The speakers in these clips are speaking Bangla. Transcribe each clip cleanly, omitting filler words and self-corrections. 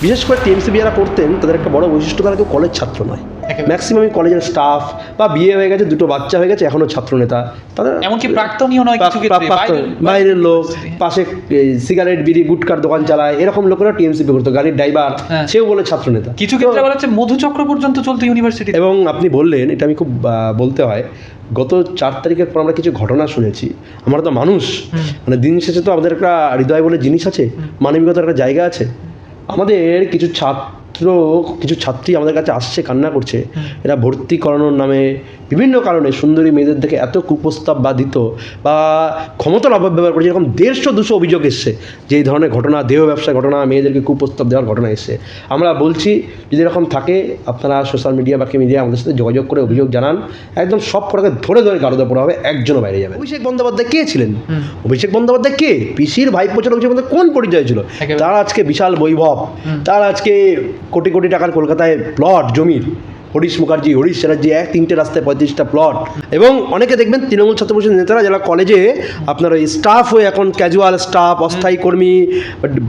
বিশেষ করে টিএমসিপি যারা করতেন তাদের একটা বড় বৈশিষ্ট্য, তারা কেউ কলেজ ছাত্র নয়। ম্যাক্সিমামই কলেজের স্টাফ বা বিয়ে হয়ে গেছে, দুটো বাচ্চা হয়ে গেছে, এখনও ছাত্রনেতা। তাদের এমনকি প্রাক্তনীয় নয়, কিছু ক্ষেত্রে বাইরের লোক, পাশে সিগারেট বিড়ি গুটকার দোকান চালায়, এরকম লোকেরা টিএমসিপি করতো, গাড়ির ড্রাইভার, সেও বলে ছাত্রনেতা। কিছু ক্ষেত্রে বলা হচ্ছে মধুচক্র পর্যন্ত চলতো ইউনিভার্সিটি। এবং আপনি বললেন, এটা আমি খুব বলতে হয়, গত 4 তারিখের পর আমরা কিছু ঘটনা শুনেছি। আমরা তো মানুষ, মানে দিন শেষে তো আমাদের একটা হৃদয় বলে জিনিস আছে, মানবিকতার একটা জায়গা আছে। আমাদের কিছু কিছু ছাত্রী আমাদের কাছে আসছে, কান্না করছে, এরা ভর্তি করানোর নামে বিভিন্ন কারণে সুন্দরী মেয়েদের দেখে এত কুপ্রস্তাব বা দিত বা ক্ষমতার অপব্যবহার করেছে। এরকম 150-200 অভিযোগ এসছে যে এই ধরনের ঘটনা, দেহ ব্যবসার ঘটনা, মেয়েদেরকে কুপ্রস্তাব দেওয়ার ঘটনা এসছে। আমরা বলছি যদি এরকম থাকে, আপনারা সোশ্যাল মিডিয়া বাকি মিডিয়া আমাদের সাথে যোগাযোগ করে অভিযোগ জানান, একদম সব কটাকে ধরে গারদে পড়া হবে, একজনও বাইরে যাবে। অভিষেক বন্দ্যোপাধ্যায় কে ছিলেন? অভিষেক বন্দ্যোপাধ্যায় কে? পিসির ভাইপো ছিল। অভিষেক বন্দ্যোপাধ্যায় কোন পরিচয় ছিল? তার আজকে বিশাল বৈভব, তার আজকে কোটি কোটি টাকার কলকাতায় প্লট জমির, হরিশ মুখার্জি, হরিশ চ্যাটার্জি, 3টে রাস্তায় 35টা প্লট। এবং অনেকে দেখবেন তৃণমূল ছাত্র পরিষদের নেতারা যারা কলেজে আপনার ওই স্টাফ হয়ে, এখন ক্যাজুয়াল স্টাফ, অস্থায়ী কর্মী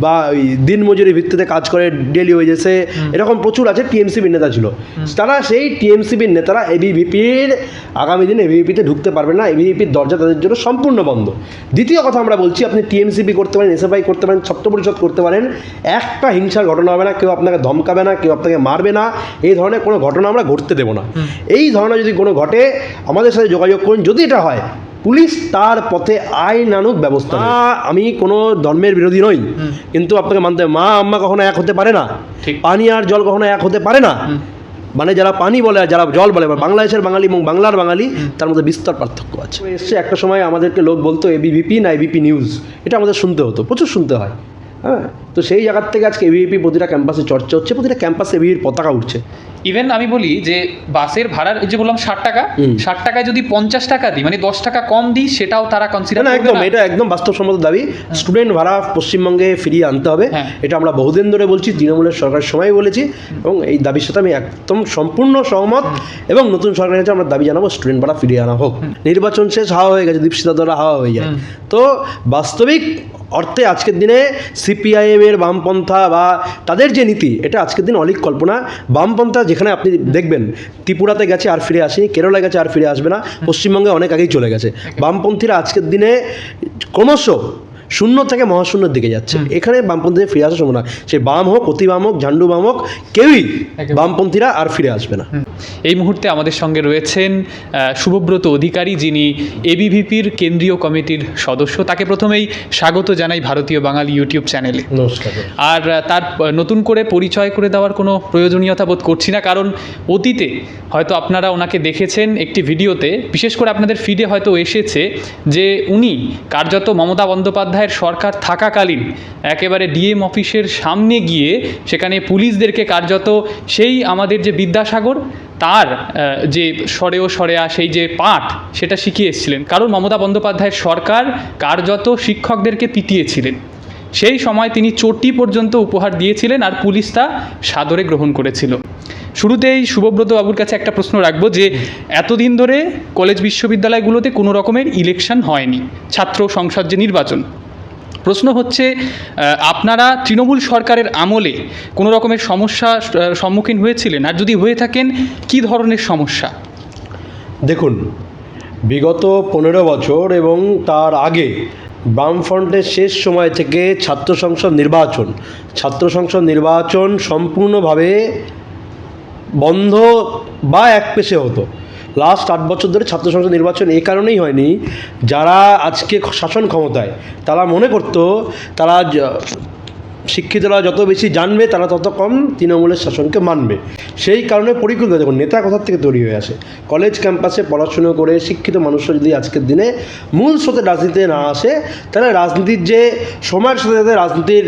বা ওই দিনমজুরির ভিত্তিতে কাজ করে, ডেলি ওয়েজেসে, এরকম প্রচুর আছে। টিএমসিপির নেতা ছিল তারা, সেই টিএমসিপির নেতারা এবিভিপির আগামী দিনে এবিভিপিতে ঢুকতে পারবে না। এবিভিপির দরজা তাদের জন্য সম্পূর্ণ বন্ধ। দ্বিতীয় কথা আমরা বলছি, আপনি টিএমসিপি করতে পারেন, এসএফআই করতে পারেন, ছাত্র পরিষদ করতে পারেন, একটা হিংসার ঘটনা হবে না, কেউ আপনাকে ধমকাবে না, কেউ আপনাকে মারবে না, এই ধরনের কোনো ঘটনা আমরা ঘটতে দেবো না। এই ধরনের যদি কোনো ঘটে, আমাদের সাথে যোগাযোগ করুন। যদি এটা হয়, পুলিশ তার পথে আইনানুগ ব্যবস্থা। আমি কোনো ধর্মের বিরোধী নই, কিন্তু আপনাকে মানতে হবে, মা আম্মা কখনো এক হতে পারে না, পানি আর জল কখনো এক হতে পারে না। মানে যারা পানি বলে আর যারা জল বলে, বাংলাদেশের বাঙালি এবং বাংলার বাঙালি, তার মধ্যে বিস্তর পার্থক্য আছে। এসছে একটা সময় আমাদেরকে লোক বলতো এবিভিপি না এবিপি নিউজ, এটা আমাদের শুনতে হতো, প্রচুর শুনতে হয়। হ্যাঁ, তো সেই জায়গার থেকে আজকে এবিভিপি প্রতিটা ক্যাম্পাসে চর্চা হচ্ছে, প্রতিটা ক্যাম্পাসে এবিভির পতাকা উঠছে। ইভেন আমি বলি যে বাসের ভাড়ার যে বললাম 60 টাকা, 60 টাকায় যদি 50 টাকা দিই, মানে 10 টাকা কম দিই, সেটাও তারা কনসিডার করবে না। একদম, এটা একদম বাস্তবসম্মত দাবি। স্টুডেন্ট ভাড়া পশ্চিমবঙ্গে ফিরিয়ে আনতে হবে, এটা আমরা বহুদিন ধরে বলছি, তৃণমূলের সরকারের সময় বলেছি, এবং এই দাবির সাথে আমি একদম সম্পূর্ণ সহমত। এবং নতুন সরকারের কাছে আমরা দাবি জানাবো, স্টুডেন্ট ভাড়া ফিরিয়ে আনা হোক। নির্বাচন শেষ, হাওয়া হয়ে গেছে, দীপশিতা দ্বারা হাওয়া হয়ে যায়। তো বাস্তবিক অর্থে আজকের দিনে সিপিআইএমের বামপন্থা বা তাদের যে নীতি, এটা আজকের দিন অলিক কল্পনা। বামপন্থা যেখানে আপনি দেখবেন ত্রিপুরাতে গেছে আর ফিরে আসেনি, কেরলে গেছে আর ফিরে আসবে না, পশ্চিমবঙ্গে অনেক আগেই চলে গেছে। বামপন্থীরা আজকের দিনে ক্রমশ শূন্য থেকে মহাশূন্যের দিকে যাচ্ছে। এখানে বামপন্থীদের ফিরে আসা সম্ভব না। সে বাম হোক, অতি বাম হোক, ঝান্ডু বাম হোক, কেউই বামপন্থীরা আর ফিরে আসবে না। এই মুহূর্তে আমাদের সঙ্গে রয়েছেন শুভব্রত অধিকারী, যিনি এবিভিপির কেন্দ্রীয় কমিটির সদস্য। তাকে প্রথমেই স্বাগত জানাই ভারতীয় বাঙালি ইউটিউব চ্যানেলে। নমস্কার। আর তার নতুন করে পরিচয় করে দেওয়ার কোনো প্রয়োজনীয়তা বোধ করছি না, কারণ অতীতে হয়তো আপনারা ওনাকে দেখেছেন একটি ভিডিওতে, বিশেষ করে আপনাদের ফিডে হয়তো এসেছে যে উনি কার্যত মমতা বন্দ্যোপাধ্যায়ের সরকার থাকাকালীন একেবারে ডিএম অফিসের সামনে গিয়ে সেখানে পুলিশদেরকে কার্যত সেই আমাদের যে বিদ্যাসাগর তার যে সরেও সরেয়া সেই যে পাঠ, সেটা শিখিয়ে এসেছিলেন। কারণ মমতা বন্দ্যোপাধ্যায়ের সরকার কার্যত শিক্ষকদেরকে পিটিয়েছিলেন। সেই সময় তিনি চটি পর্যন্ত উপহার দিয়েছিলেন, আর পুলিশ তা সাদরে গ্রহণ করেছিল। শুরুতেই শুভব্রত বাবুর কাছে একটা প্রশ্ন রাখবো যে এতদিন ধরে কলেজ বিশ্ববিদ্যালয়গুলোতে কোনো রকমের ইলেকশন হয়নি, ছাত্র সংসদ যে নির্বাচন। প্রশ্ন হচ্ছে, আপনারা তৃণমূল সরকারের আমলে কোনো রকমের সমস্যার সম্মুখীন হয়েছিলেন, আর যদি হয়ে থাকেন কী ধরনের সমস্যা? দেখুন, বিগত 15 বছর এবং তার আগে বামফ্রন্টের শেষ সময় থেকে ছাত্র সংসদ নির্বাচন সম্পূর্ণভাবে বন্ধ বা একপেশে হতো। লাস্ট 8 বছর ধরে ছাত্র সংসদ নির্বাচন এই কারণেই হয়নি, যারা আজকে শাসন ক্ষমতায় তারা মনে করতো তারা শিক্ষিতরা যত বেশি জানবে তারা তত কম তৃণমূলের শাসনকে মানবে। সেই কারণে পরিকল্পিত, দেখুন নেতা কোথা থেকে তৈরি হয়ে আসে। কলেজ ক্যাম্পাসে পড়াশুনো করে শিক্ষিত মানুষরা যদি আজকের দিনে মূল স্রোতে রাজনীতিতে না আসে, তাহলে রাজনীতির যে সময়ের সাথে সাথে রাজনীতির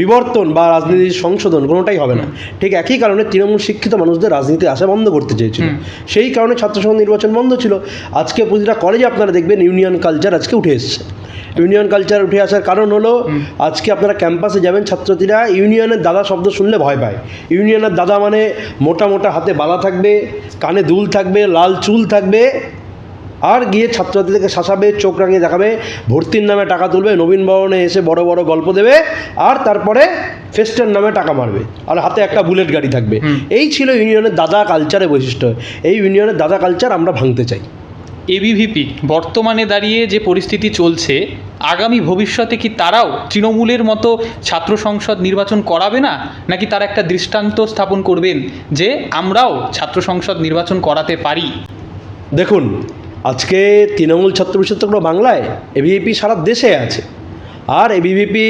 বিবর্তন বা রাজনীতির সংশোধন কোনোটাই হবে না। ঠিক একই কারণে তৃণমূল শিক্ষিত মানুষদের রাজনীতি আসা বন্ধ করতে চেয়েছিল। সেই কারণে ছাত্র সংসদ নির্বাচন বন্ধ ছিল। আজকে প্রতিটা কলেজে আপনারা দেখবেন ইউনিয়ন কালচার আজকে উঠে এসছে। ইউনিয়ন কালচার উঠে আসার কারণ হলো, আজকে আপনারা ক্যাম্পাসে যাবেন, ছাত্রছাত্রীরা ইউনিয়নের দাদা শব্দ শুনলে ভয় পায়। ইউনিয়নের দাদা মানে মোটা মোটা হাতে বালা থাকবে, কানে দুল থাকবে, লাল চুল থাকবে, আর গিয়ে ছাত্রছাত্রীদেরকে শাসাবে, চোখ রাঙিয়ে দেখাবে, ভর্তির নামে টাকা তুলবে, নবীন ভবনে এসে বড় বড় গল্প দেবে, আর তারপরে ফেস্টের নামে টাকা মারবে, আর হাতে একটা বুলেট গাড়ি থাকবে। এই ছিল ইউনিয়নের দাদা কালচারের বৈশিষ্ট্য। এই ইউনিয়নের দাদা কালচার আমরা ভাঙতে চাই। এবিভিপি বর্তমানে দাঁড়িয়ে যে পরিস্থিতি চলছে, আগামী ভবিষ্যতে কি তারাও তৃণমূলের মতো ছাত্র সংসদ নির্বাচন করাবে না, নাকি তারা একটা দৃষ্টান্ত স্থাপন করবেন যে আমরাও ছাত্র সংসদ নির্বাচন করাতে পারি? দেখুন, আজকে তৃণমূল ছাত্র পরিষদ তো কোনো বাংলায়, এবিভিপি সারা দেশে আছে। আর এবিভিপি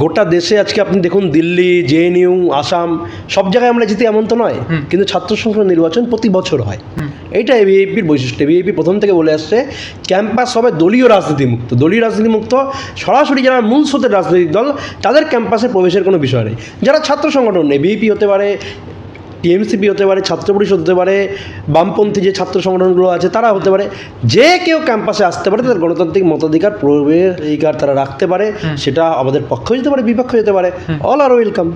গোটা দেশে আজকে আপনি দেখুন, দিল্লি, জেএনইউ, আসাম, সব জায়গায় আমরা জিতি এমন তো নয়, কিন্তু ছাত্র সংসদ নির্বাচন প্রতি বছর হয়। এইটা এবিভিপির বৈশিষ্ট্য। এবিভিপি প্রথম থেকে বলে আসছে ক্যাম্পাস হবে দলীয় রাজনীতিমুক্ত। দলীয় রাজনীতিমুক্ত সরাসরি যারা মূল স্রোতের রাজনৈতিক দল, তাদের ক্যাম্পাসে প্রবেশের কোনো বিষয় নেই। যারা ছাত্র সংগঠন, এবিভিপি হতে পারে, টিএমসিপি হতে পারে, ছাত্র পরিষদ হতে পারে, বামপন্থী যে ছাত্র সংগঠনগুলো আছে তারা হতে পারে, যে কেউ ক্যাম্পাসে আসতে পারে, তাদের গণতান্ত্রিক মতাধিকার প্রবেশাধিকার তারা রাখতে পারে। সেটা আমাদের পক্ষে যেতে পারে, বিপক্ষে যেতে পারে, অল আর ওয়েলকাম।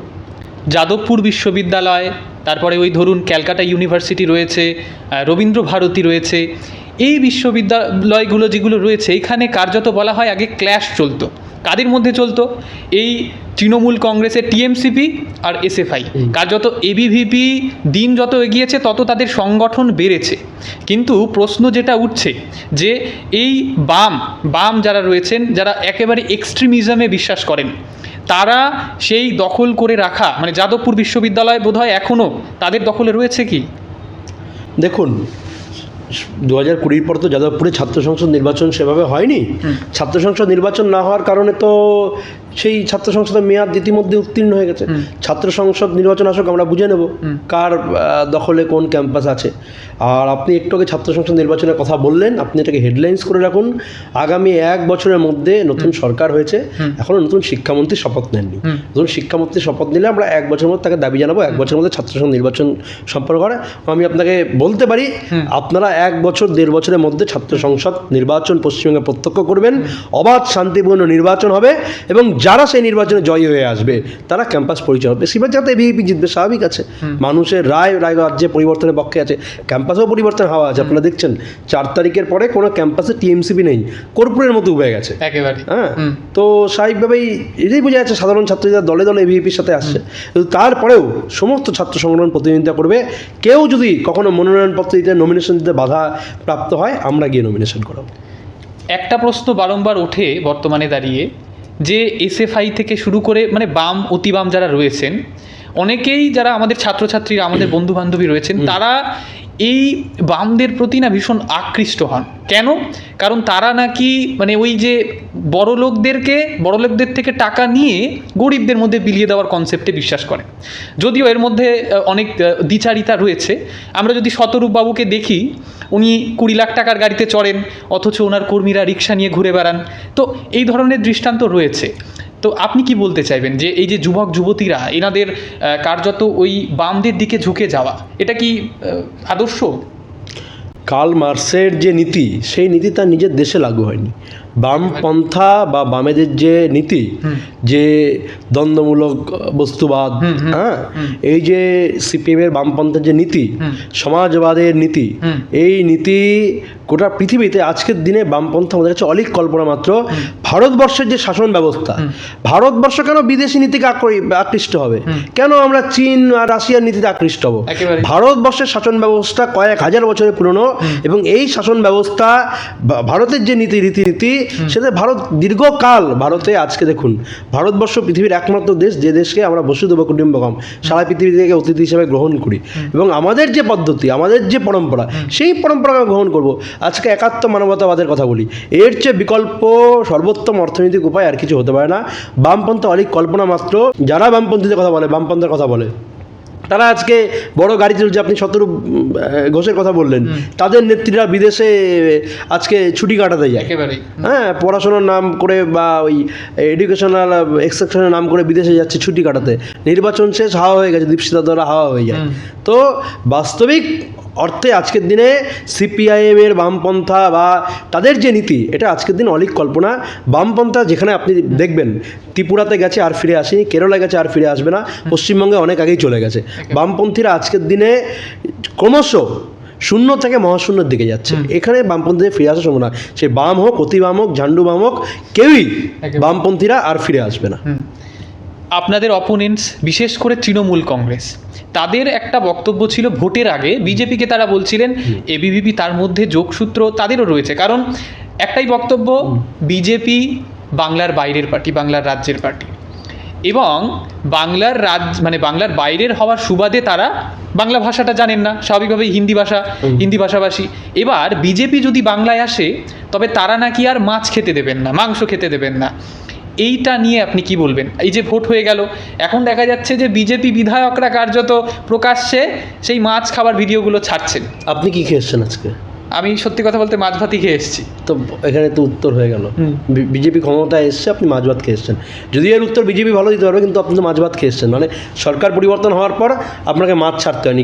যাদবপুর বিশ্ববিদ্যালয়, তারপরে ওই ধরুন ক্যালকাটা ইউনিভার্সিটি রয়েছে, রবীন্দ্র ভারতী রয়েছে, এই বিশ্ববিদ্যালয়গুলো যেগুলো রয়েছে, এখানে কার্যত বলা হয় আগে ক্ল্যাশ চলতো। কাদের মধ্যে চলতো? এই তৃণমূল কংগ্রেসের টিএমসিপি আর এসএফআই। কার্যত এবিভিপি দিন যত এগিয়েছে তত তাদের সংগঠন বেড়েছে। কিন্তু প্রশ্ন যেটা উঠছে যে এই বাম যারা রয়েছেন, যারা একেবারে এক্সট্রিমিজমে বিশ্বাস করেন, তারা সেই দখল করে রাখা, মানে যাদবপুর বিশ্ববিদ্যালয় বোধহয় এখনও তাদের দখলে রয়েছে কি? দেখুন, 2020 পর তো যাদবপুরে ছাত্র সংসদ নির্বাচন সেভাবে হয়নি। ছাত্র সংসদ নির্বাচন না হওয়ার কারণে তো সেই ছাত্র সংসদের মেয়াদ ইতিমধ্যে উত্তীর্ণ হয়ে গেছে। ছাত্র সংসদ নির্বাচন আসুক, আমরা বুঝে নেব কার দখলে কোন ক্যাম্পাস আছে। আর আপনি একটু আগে ছাত্র সংসদ নির্বাচনের কথা বললেন, আপনি এটাকে হেডলাইন্স করে রাখুন। আগামী 1 বছরের মধ্যে নতুন সরকার হয়েছে, এখনও নতুন শিক্ষামন্ত্রী শপথ নেননি। নতুন শিক্ষামন্ত্রী শপথ নিলে আমরা 1 বছরের মধ্যে তাকে দাবি জানাবো 1 বছরের মধ্যে ছাত্র সংসদ নির্বাচন সম্পন্ন করে। আমি আপনাকে বলতে পারি, আপনারা 1 বছর 1.5 বছরের মধ্যে ছাত্র সংসদ নির্বাচন পশ্চিমবঙ্গে প্রত্যক্ষ করবেন। অবাধ শান্তিপূর্ণ নির্বাচন হবে এবং যারা সেই নির্বাচনে জয়ী হয়ে আসবে তারা ক্যাম্পাস পরিচয় হবে। বেশিরভাগ যাতে এবিভিপি জিতবে, স্বাভাবিক আছে। মানুষের রাজ্যে পরিবর্তনের পক্ষে আছে, ক্যাম্পাসেও পরিবর্তন হওয়া আছে। আপনারা দেখছেন 4 তারিখের পরে কোনো ক্যাম্পাসে টিএমসিপি নেই, কর্পূরের মতো উবে গেছে একেবারে। হ্যাঁ, তো স্বাভাবিকভাবেই এটাই বোঝা যাচ্ছে সাধারণ ছাত্রীরা দলে দলে এবিভিপির সাথে আসছে। কিন্তু তারপরেও সমস্ত ছাত্র সংগঠন প্রতিনিধিত্ব করবে। কেউ যদি কখনো মনোনয়নপত্র দিতে, নমিনেশন দিতে বাধা প্রাপ্ত হয়, আমরা গিয়ে নমিনেশন করাবো। একটা প্রশ্ন বারংবার ওঠে বর্তমানে দাঁড়িয়ে, যে এসএফআই থেকে শুরু করে মানে বাম, অতি বাম যারা রয়েছেন, অনেকেই যারা আমাদের ছাত্রছাত্রীরা, আমাদের বন্ধু বান্ধবী রয়েছেন, তারা এই বামদের প্রতি না ভীষণ আকৃষ্ট হন। কেন? কারণ তারা নাকি মানে ওই যে বড়লোকদের থেকে টাকা নিয়ে গরিবদের মধ্যে বিলিয়ে দেওয়ার কনসেপ্টে বিশ্বাস করে। যদিও এর মধ্যে অনেক দ্বিচারিতা রয়েছে। আমরা যদি শতরূপ বাবুকে দেখি, উনি 20 লাখ টাকার গাড়িতে চড়েন, অথচ ওনার কর্মীরা রিক্সা নিয়ে ঘুরে বেড়ান। তো এই ধরনের দৃষ্টান্ত রয়েছে। তো আপনি কি বলতে চাইবেন যে এই যে যুবক যুবতীরা এনাদের কার্যত ওই বামদের দিকে ঝুঁকে যাওয়া, এটা কি আদর্শ? কার্ল মার্ক্সের যে নীতি, সেই নীতি তার নিজের দেশে লাগু হয়নি। বামপন্থা বা বামেদের যে নীতি, যে দ্বন্দ্বমূলক বস্তুবাদ, হ্যাঁ, এই যে সিপিএমের বামপন্থার যে নীতি, সমাজবাদের নীতি, এই নীতি গোটা পৃথিবীতে আজকের দিনে বামপন্থা আমাদের কাছে অলিক কল্পনা মাত্র। ভারতবর্ষের যে শাসন ব্যবস্থা, ভারতবর্ষ কেন বিদেশি নীতিকে আকৃষ্ট হবে? কেন আমরা চীন আর রাশিয়ার নীতিতে আকৃষ্ট হব? ভারতবর্ষের শাসন ব্যবস্থা কয়েক হাজার বছরের পুরনো, এবং এই শাসন ব্যবস্থা, ভারতের যে রীতিনীতি, সেটা ভারত দীর্ঘকাল, ভারতে আজকে দেখুন, ভারতবর্ষ পৃথিবীর একমাত্র দেশ যে দেশকে আমরা বসুধৈব কুটুম্বকম, সারা পৃথিবী থেকে অতিথি হিসেবে গ্রহণ করি, এবং আমাদের যে পদ্ধতি, আমাদের যে পরম্পরা, সেই পরম্পরা আমরা গ্রহণ করব। আজকে একাত্ম মানবতাবাদের কথা বলি, এর চেয়ে বিকল্প সর্বোত্তম অর্থনৈতিক উপায় আর কিছু হতে পারে না। বামপন্থা অলিক কল্পনা মাত্র। যারা বামপন্থীদের কথা বলে, বামপন্থার কথা বলে, তারা আজকে বড় গাড়ি চলছে। আপনি শতরূপ ঘোষের কথা বললেন, তাদের নেত্রীরা বিদেশে আজকে ছুটি কাটাতে যায়। হ্যাঁ, পড়াশোনার নাম করে বা ওই এডুকেশনাল এক্সেপশনের নাম করে বিদেশে যাচ্ছে ছুটি কাটাতে। নির্বাচন শেষ, হাওয়া হয়ে গেছে, দীপশিতা দ্বারা হাওয়া হয়ে যায়। তো বাস্তবিক অর্থে আজকের দিনে সিপিআইএমের বামপন্থা বা তাদের যে নীতি, এটা আজকের দিন অলিক কল্পনা। বামপন্থা যেখানে আপনি দেখবেন ত্রিপুরাতে গেছে আর ফিরে আসেনি, কেরলে গেছে আর ফিরে আসবে না, পশ্চিমবঙ্গে অনেক আগেই চলে গেছে। বামপন্থীরা আজকের দিনে ক্রমশ শূন্য থেকে মহাশূন্যের দিকে যাচ্ছে। এখানে বামপন্থীদের ফিরে আসা সম্ভব না, সে বাম হোক, অতি বাম হোক, ঝান্ডু বাম হোক, কেউই বামপন্থীরা আর ফিরে আসবে না। আপনাদের অপোনেন্টস, বিশেষ করে তৃণমূল কংগ্রেস, তাদের একটা বক্তব্য ছিল ভোটের আগে বিজেপিকে তারা বলছিলেন এবিভিপি তার মধ্যে যোগসূত্র তাদেরও রয়েছে, কারণ একটাই বক্তব্য, বিজেপি বাংলার বাইরের পার্টি, বাংলার রাজ্যের পার্টি, এবং বাংলার মানে বাংলার বাইরের হওয়ার সুবাদে তারা বাংলা ভাষাটা জানেন না, স্বাভাবিকভাবেই হিন্দি ভাষাভাষী। এবার বিজেপি যদি বাংলায় আসে তবে তারা নাকি আর মাছ খেতে দেবেন না, মাংস খেতে দেবেন না। এইটা নিয়ে আপনি কি বলবেন? এই যে ভোট হয়ে গেল, এখন দেখা যাচ্ছে যে বিজেপি বিধায়করা কার্যত প্রকাশ্যে সেই মাছ খাবার ভিডিওগুলো ছাড়ছেন। আপনি কি খেয়েছেন আজকে? আমি সত্যি কথা বলতে মাছ ভাতই খেয়ে এসেছি। তো এখানে তো উত্তর হয়ে গেল, বিজেপি ক্ষমতায় এসছে, আপনি মাছ ভাত খেয়েছেন। যদি এর উত্তর বিজেপি ভালো দিতে পারবে, কিন্তু আপনি তো মাছ ভাত খেয়েছেন, মানে সরকার পরিবর্তন হওয়ার পর আপনাকে মাছ ছাড়তে হয়নি,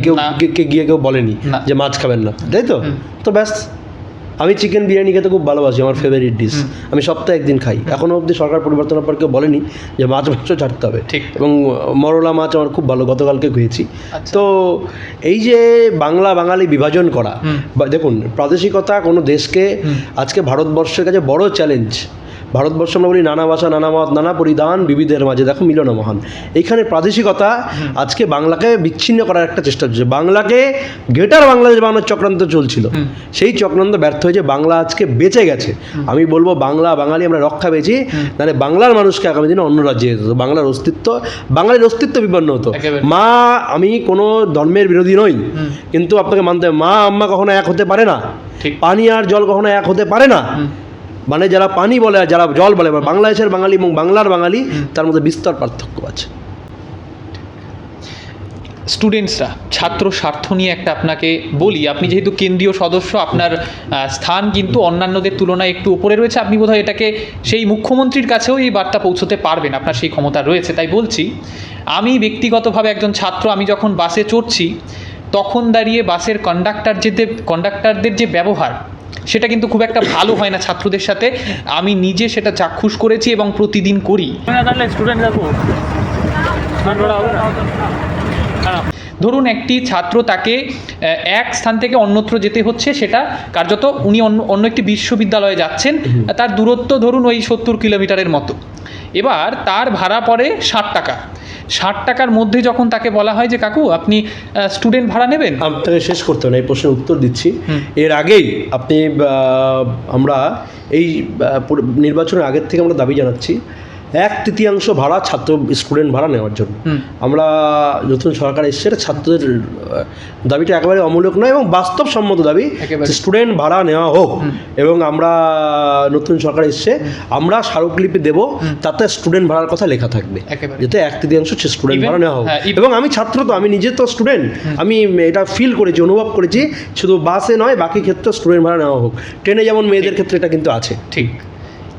কেউ বলেনি যে মাছ খাবেন না, তাই তো? তো ব্যাস, আমি চিকেন বিরিয়ানি খেতে খুব ভালোবাসি, আমার ফেভারিট ডিশ, আমি সপ্তাহে একদিন খাই। এখনও অবধি সরকার পরিবর্তনের পর কেউ বলেনি যে মাছ মাংস ছাড়তে হবে। এবং মরলা মাছ আমার খুব ভালো, গতকালকে খেয়েছি। তো এই যে বাংলা বাঙালি বিভাজন করা, দেখুন প্রাদেশিকতা কোনো দেশকে, আজকে ভারতবর্ষের কাছে বড় চ্যালেঞ্জ। ভারতবর্ষ আমরা বলি নানা ভাষা, নানা মত, নানা পরিধান, বিবিধের মাঝে দেখো মিলন মহান। এইখানে প্রাদেশিকতা আজকে বাংলাকে বিচ্ছিন্ন করার একটা চেষ্টা হচ্ছে, বাংলাকে গ্রেটার বাংলাদেশ বানানোর চক্রান্ত চলছিল, সেই চক্রান্ত ব্যর্থ হয়েছে, বাংলা আজকে বেঁচে গেছে। আমি বলবো বাংলা বাঙালি আমরা রক্ষা পেয়েছি, নাহলে বাংলার মানুষকে আগামী দিনে অন্য রাজ্যে যেতে হতো, বাঙালির অস্তিত্ব বিপন্ন হতো। মা, আমি কোনো ধর্মের বিরোধী নই, কিন্তু আপনাকে মানতে হবে মা আম্মা কখনো এক হতে পারে না, পানি আর জল কখনো এক হতে পারে না। মানে যারা পানি বলে আর যারা জল বলে, বাংলাদেশের বাঙালি এবং বাংলার বাঙালি, তার মধ্যে বিস্তর পার্থক্য আছে। স্টুডেন্টসরা, ছাত্র স্বার্থ নিয়ে একটা আপনাকে বলি, আপনি যেহেতু কেন্দ্রীয় সদস্য, আপনার স্থান কিন্তু অন্যান্যদের তুলনায় একটু উপরে রয়েছে, আপনি বোধহয় এটাকে সেই মুখ্যমন্ত্রীর কাছেও এই বার্তা পৌঁছতে পারবেন, আপনার সেই ক্ষমতা রয়েছে। তাই বলছি, আমি ব্যক্তিগতভাবে একজন ছাত্র, আমি যখন বাসে চড়ছি তখন দাঁড়িয়ে বাসের কন্ডাক্টরদের যে ব্যবহার, সেটা কিন্তু খুব একটা ভালো হয় না ছাত্রদের সাথে। আমি নিজে সেটা চাক্ষুষ করেছি এবং প্রতিদিন করি। ধরুন একটি ছাত্র, তাকে এক স্থান থেকে অন্যত্র যেতে হচ্ছে, সেটা কার্যত উনি অন্য একটি বিশ্ববিদ্যালয়ে যাচ্ছেন, তার দূরত্ব ধরুন ওই 70 কিলোমিটারের মতো। এবার তার ভাড়া পড়ে 60 টাকা। 60 টাকার মধ্যে যখন তাকে বলা হয় যে কাকু আপনি স্টুডেন্ট ভাড়া নেবেন, আপনাকে শেষ করতে হবে না, এই প্রশ্নের উত্তর দিচ্ছি। এর আগেই আমরা এই নির্বাচনের আগের থেকে আমরা দাবি জানাচ্ছি 1/3 ভাড়া স্টুডেন্ট ভাড়া নেওয়ার জন্য। আমরা নতুন সরকার এসছে, ছাত্রদের দাবিটা একেবারে অমূলক নয় এবং বাস্তবসম্মত দাবি, স্টুডেন্ট ভাড়া নেওয়া হোক। এবং আমরা নতুন সরকার এসছে, আমরা স্মারকলিপি দেবো, তাতে স্টুডেন্ট ভাড়ার কথা লেখা থাকবে, যাতে 1/3 স্টুডেন্ট ভাড়া নেওয়া হোক। এবং আমি ছাত্র, তো আমি নিজে তো স্টুডেন্ট, আমি এটা ফিল করেছি, অনুভব করেছি, শুধু বাসে নয় বাকি ক্ষেত্রে স্টুডেন্ট ভাড়া নেওয়া হোক। ট্রেনে যেমন মেয়েদের ক্ষেত্রে এটা কিন্তু আছে। ঠিক।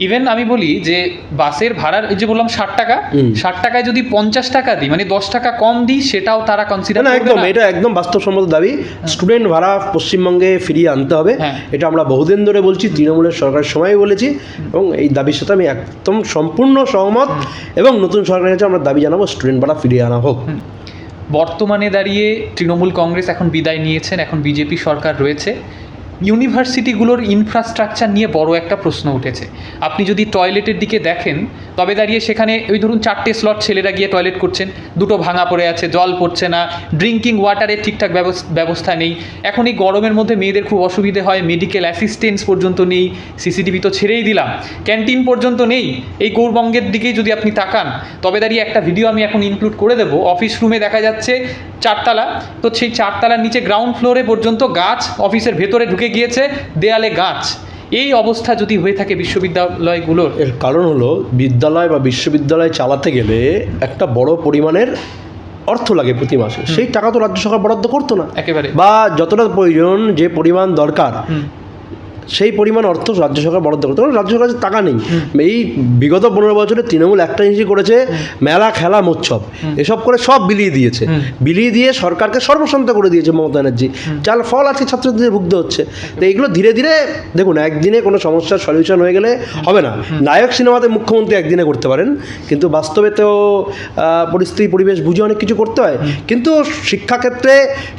ইভেন আমি বলি যে বাসের ভাড়ার, এই যে বললাম 60 টাকা, 60 টাকায় যদি 50 টাকা দিই, মানে 10 টাকা কম দিই, সেটাও তারা কনসিডার করবে না। একদম, এটা একদম বাস্তবসম্মত দাবি, স্টুডেন্ট ভাড়া পশ্চিমবঙ্গে ফিরিয়ে আনতে হবে। এটা আমরা বহুদিন ধরে বলছি, তৃণমূলের সরকারের সময় বলেছি, এবং এই দাবির সাথে আমি একদম সম্পূর্ণ সহমত। এবং নতুন সরকারের কাছে আমরা দাবি জানাবো, স্টুডেন্ট ভাড়া ফিরিয়ে আনা হোক। বর্তমানে দাঁড়িয়ে তৃণমূল কংগ্রেস এখন বিদায় নিয়েছেন, এখন বিজেপি সরকার রয়েছে। ইউনিভার্সিটিগুলোর ইনফ্রাস্ট্রাকচার নিয়ে বড় একটা প্রশ্ন উঠেছে। আপনি যদি টয়লেটের দিকে দেখেন, তবে দাঁড়িয়ে সেখানে ওই ধরুন 4টে স্লট ছেলেরা গিয়ে টয়লেট করছেন, 2টো ভাঙা পড়ে আছে, জল পড়ছে না, ড্রিঙ্কিং ওয়াটারের ঠিকঠাক ব্যবস্থা নেই। এখন এই গরমের মধ্যে মেয়েদের খুব অসুবিধে হয়, মেডিকেল অ্যাসিস্ট্যান্স পর্যন্ত নেই, সিসিটিভি তো ছেড়েই দিলাম, ক্যান্টিন পর্যন্ত নেই। এই গৌরবঙ্গের দিকেই যদি আপনি তাকান, তবে দাঁড়িয়ে একটা ভিডিও আমি এখন ইনক্লুড করে দেবো, অফিস রুমে দেখা যাচ্ছে 4 তলা, তো সেই 4 তলার নিচে গ্রাউন্ড ফ্লোরে পর্যন্ত গাছ, অফিসের ভেতরে ঢুকে গিয়েছে দেয়ালে গাছ। এই অবস্থা যদি হয়ে থাকে বিশ্ববিদ্যালয়গুলোর, এর কারণ হলো বিদ্যালয় বা বিশ্ববিদ্যালয় চালাতে গেলে একটা বড় পরিমাণের অর্থ লাগে প্রতি মাসে, সেই টাকা তো রাজ্য সরকার বরাদ্দ করতো না একেবারে, বা যতটা প্রয়োজন, যে পরিমাণ দরকার সেই পরিমাণ অর্থ রাজ্য সরকার বরাদ্দ করতে, কারণ রাজ্য সরকারের টাকা নেই। এই বিগত 15 বছরে তৃণমূল একটা জিনিসই করেছে, মেলা খেলা মোৎসব এসব করে সব বিলিয়ে দিয়েছে, বিলিয়ে দিয়ে সরকারকে সর্বশান্ত করে দিয়েছে মমতা ব্যানার্জি, যার ফল আজকে ছাত্রছাত্রীদের ভুগতে হচ্ছে। তো এগুলো ধীরে ধীরে দেখুন, একদিনে কোনো সমস্যার সলিউশন হয়ে গেলে হবে না। নায়ক সিনেমাতে মুখ্যমন্ত্রী একদিনে করতে পারেন, কিন্তু বাস্তবে তো পরিস্থিতি পরিবেশ বুঝে অনেক কিছু করতে হয়। কিন্তু শিক্ষাক্ষেত্রে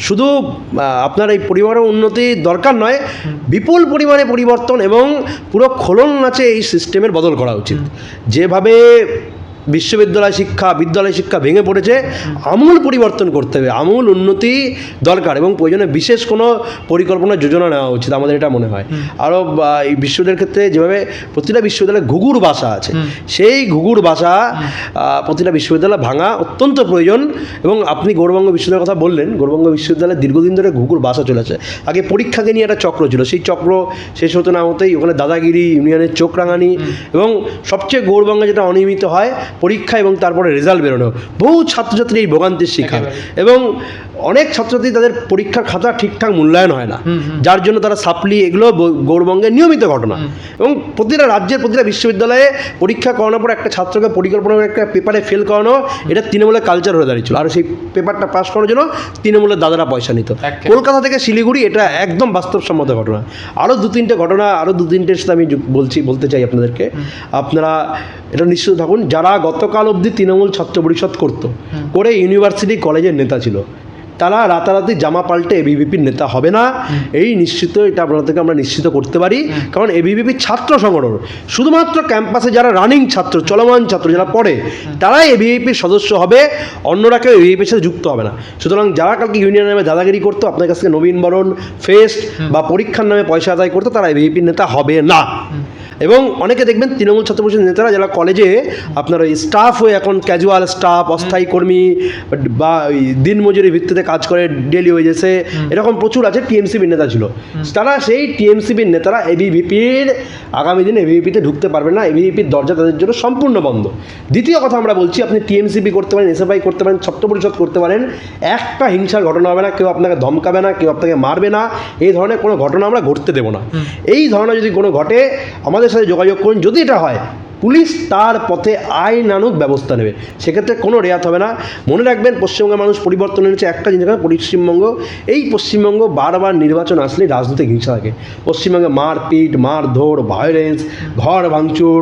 শুধু আপনার এই পরিবারের উন্নতি দরকার নয়, বিপুল পরিমাণে পরিবর্তন এবং পুরো খোলন নাচে এই সিস্টেমের বদল করা উচিত। যেভাবে বিদ্যালয় শিক্ষা ভেঙে পড়েছে, আমূল পরিবর্তন করতে হবে, আমূল উন্নতি দরকার এবং প্রয়োজনে বিশেষ কোনো পরিকল্পনা যোজনা নেওয়া উচিত, আমাদের এটা মনে হয়। আরও এই বিশ্ববিদ্যালয়ের ক্ষেত্রে যেভাবে প্রতিটা বিশ্ববিদ্যালয়ে ঘুঘুর বাসা আছে, সেই ঘুঘুর বাসা প্রতিটা বিশ্ববিদ্যালয় ভাঙা অত্যন্ত প্রয়োজন। এবং আপনি গৌড়বঙ্গ বিশ্ববিদ্যালয়ের কথা বললেন, গৌড়বঙ্গ বিশ্ববিদ্যালয়ে দীর্ঘদিন ধরে ঘুঘুর বাসা চলেছে। আগে পরীক্ষাকে নিয়ে একটা চক্র ছিল, সেই চক্র শেষ হতে না হতেই ওখানে দাদাগিরি, ইউনিয়নের চোখ রাঙানি এবং সবচেয়ে গৌড়বঙ্গে যেটা অনিয়মিত হয়, পরীক্ষা এবং তারপরে রেজাল্ট বেরোনো, বহু ছাত্রছাত্রী এই ভোগান্তির শিকার এবং অনেক ছাত্রছাত্রী তাদের পরীক্ষার খাতা ঠিকঠাক মূল্যায়ন হয় না, যার জন্য তারা সাপ্লি, এগুলো গৌড়বঙ্গের নিয়মিত ঘটনা। এবং প্রতিটা রাজ্যের প্রতিটা বিশ্ববিদ্যালয়ে পরীক্ষা করানোর পর একটা ছাত্রকে পরিকল্পনা করে একটা পেপারে ফেল করানো, এটা তৃণমূলের কালচার হয়ে দাঁড়িয়েছিল। আর সেই পেপারটা পাস করানোর জন্য তৃণমূলের দাদারা পয়সা নিত। কলকাতা থেকে শিলিগুড়ি এটা একদম বাস্তবসম্মত ঘটনা। আরও দু তিনটের সাথে আমি বলতে চাই আপনাদেরকে, আপনারা এটা নিশ্চিত থাকুন, যারা গতকাল অবধি তৃণমূল ছাত্র পরিষদ করে ইউনিভার্সিটি কলেজের নেতা ছিল, তারা রাতারাতি জামা পাল্টে এবিভিপির নেতা হবে না। এটা আপনাদেরকে আমরা নিশ্চিত করতে পারি, কারণ এবিভিপির ছাত্র সংগঠন শুধুমাত্র ক্যাম্পাসে যারা রানিং ছাত্র, চলমান ছাত্র যারা পড়ে, তারাই এবিভিপির সদস্য হবে, অন্যরা কেউ এবিভিপির সাথে যুক্ত হবে না। সুতরাং যারা কালকে ইউনিয়নের নামে দাদাগিরি করতো, আপনার কাছ থেকে নবীনবরণ, ফেস্ট বা পরীক্ষার নামে পয়সা আদায় করতো, তারা এবিভিপির নেতা হবে না। এবং অনেকে দেখবেন তৃণমূল ছাত্র পরিষদের নেতারা যারা কলেজে আপনার ওই স্টাফ হয়ে, এখন ক্যাজুয়াল স্টাফ, অস্থায়ী কর্মী বা ওই দিনমজুরি ভিত্তিতে কাজ করে, ডেলি ওয়েজেসে, এরকম প্রচুর আছে, টিএমসিবির নেতা ছিল। তারা সেই টিএমসিবির নেতারা এবিভিপির আগামী দিনে এবিভিপিতে ঢুকতে পারবে না, এবিভিপির দরজা তাদের জন্য সম্পূর্ণ বন্ধ। দ্বিতীয় কথা আমরা বলছি, আপনি টিএমসিবি করতে পারেন, এসএফআই করতে পারেন, ছাত্র পরিষদ করতে পারেন, একটা হিংসার ঘটনা হবে না, কেউ আপনাকে ধমকাবে না, কেউ আপনাকে মারবে না, এই ধরনের কোনো ঘটনা আমরা ঘটতে দেবো না। এই ধরনের যদি কোনো ঘটে, আমাদের সাথে যোগাযোগ করুন। যদি এটা হয়, পুলিশ তার পথে আইনানুগ ব্যবস্থা নেবে, সেক্ষেত্রে কোনো রেয়াত হবে না। মনে রাখবেন, পশ্চিমবঙ্গের মানুষ পরিবর্তন এনেছে একটা জিনিস, পশ্চিমবঙ্গ বারবার নির্বাচন আসলে রাজনৈতিক হিংসা থাকে। পশ্চিমবঙ্গে মারপিট, মারধর, ভায়োলেন্স, ঘর ভাঙচুর,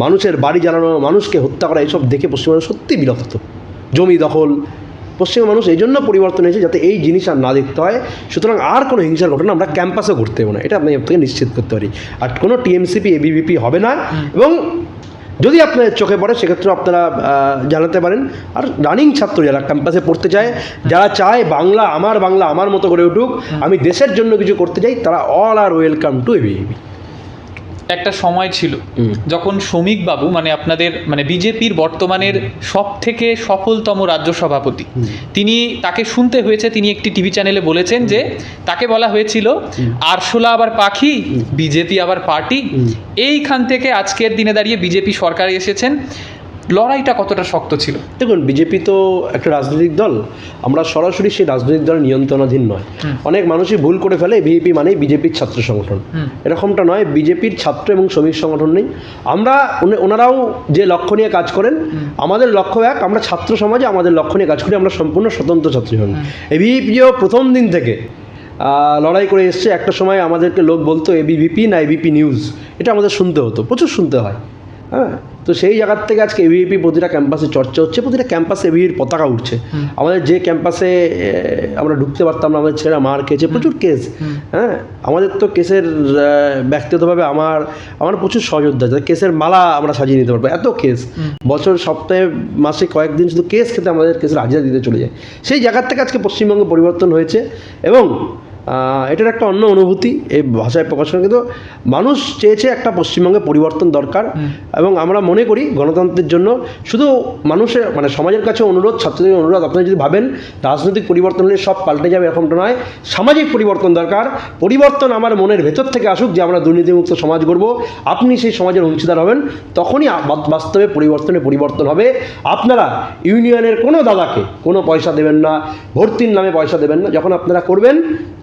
মানুষের বাড়ি জ্বালানো, মানুষকে হত্যা করা, এইসব দেখে পশ্চিমবঙ্গ সত্যি বিরক্ত। জমি দখল, পশ্চিমবঙ্গের মানুষ এই জন্য পরিবর্তন হয়েছে যাতে এই জিনিস আর না দেখতে হয়। সুতরাং আর কোনো হিংসার ঘটনা আমরা ক্যাম্পাসে ঘটতে দেবো না, এটা আপনি থেকে নিশ্চিত করতে পারি। আর কোনো টিএমসিপি এবিভিপি হবে না। এবং যদি আপনার চোখে পড়ে, সেক্ষেত্রে আপনারা জানাতে পারেন। আর রানিং ছাত্র যারা ক্যাম্পাসে পড়তে চায়, যারা চায় বাংলা আমার মতো করে উঠুক, আমি দেশের জন্য কিছু করতে চাই, তারা all are welcome to ABVP. একটা সময় ছিল যখন শ্রমিক বাবু, মানে আপনাদের বিজেপির বর্তমানের সব থেকে সফলতম রাজ্য সভাপতি, তাকে শুনতে হয়েছে, তিনি একটি টিভি চ্যানেলে বলেছেন যে তাকে বলা হয়েছিল আরশোলা আবার পাখি, বিজেপি আবার পার্টি। এইখান থেকে আজকের দিনে দাঁড়িয়ে বিজেপি সরকারে এসেছেন, লড়াইটা কতটা শক্ত ছিল? দেখুন, বিজেপি তো একটা রাজনৈতিক দল, আমরা সরাসরি সেই রাজনৈতিক দলের নিয়ন্ত্রণাধীন নয়। অনেক মানুষই ভুল করে ফেলে এবিভিপি মানেই বিজেপির ছাত্র সংগঠন, এরকমটা নয়। বিজেপির ছাত্র এবং শ্রমিক সংগঠন নেই। ওনারাও যে লক্ষ্য নিয়ে কাজ করেন, আমাদের লক্ষ্য এক, আমরা ছাত্র সমাজে আমাদের লক্ষ্য নিয়ে কাজ করি, আমরা সম্পূর্ণ স্বতন্ত্র ছাত্র হন। এবিভিপিও প্রথম দিন থেকে লড়াই করে এসছে। একটা সময় আমাদেরকে লোক বলতো এবিভিপি না এবিপি নিউজ, এটা আমাদের শুনতে হতো, প্রচুর শুনতে হয়। হ্যাঁ, তো সেই জায়গার থেকে আজকে এবিভিপি প্রতিটা ক্যাম্পাসে চর্চা হচ্ছে, প্রতিটা ক্যাম্পাসে এবিভির পতাকা উঠছে। আমাদের যে ক্যাম্পাসে আমরা ঢুকতে পারতাম না, আমাদের ছেলেরা মার খেয়েছে, প্রচুর কেস। হ্যাঁ, আমাদের তো কেসের ব্যক্তিগতভাবে আমার প্রচুর সহযোদ্ধা, কেসের মালা আমরা সাজিয়ে নিতে পারবো, এত কেস। বছর, সপ্তাহে, মাসে কয়েকদিন শুধু কেস খেতে আমাদের কেসের হাজিরা দিতে চলে যায়। সেই জায়গার থেকে আজকে পশ্চিমবঙ্গে পরিবর্তন হয়েছে এবং এটার একটা অন্য অনুভূতি এই ভাষায় প্রকাশ করে। কিন্তু মানুষ চেয়েছে একটা পশ্চিমবঙ্গে পরিবর্তন দরকার এবং আমরা মনে করি গণতন্ত্রের জন্য শুধু মানুষের সমাজের কাছে অনুরোধ, ছাত্রদের অনুরোধ, আপনারা যদি ভাবেন রাজনৈতিক পরিবর্তন হলে সব পাল্টে যাবে, এরকমটা নয়। সামাজিক পরিবর্তন দরকার। পরিবর্তন আমার মনের ভেতর থেকে আসুক, যে আমরা দুর্নীতিমুক্ত সমাজ গড়ব। আপনি সেই সমাজের অংশীদার হবেন, তখনই বাস্তবে পরিবর্তন হবে। আপনারা ইউনিয়নের কোনো দাদাকে কোনো পয়সা দেবেন না, ভর্তির নামে পয়সা দেবেন না। যখন আপনারা করবেন,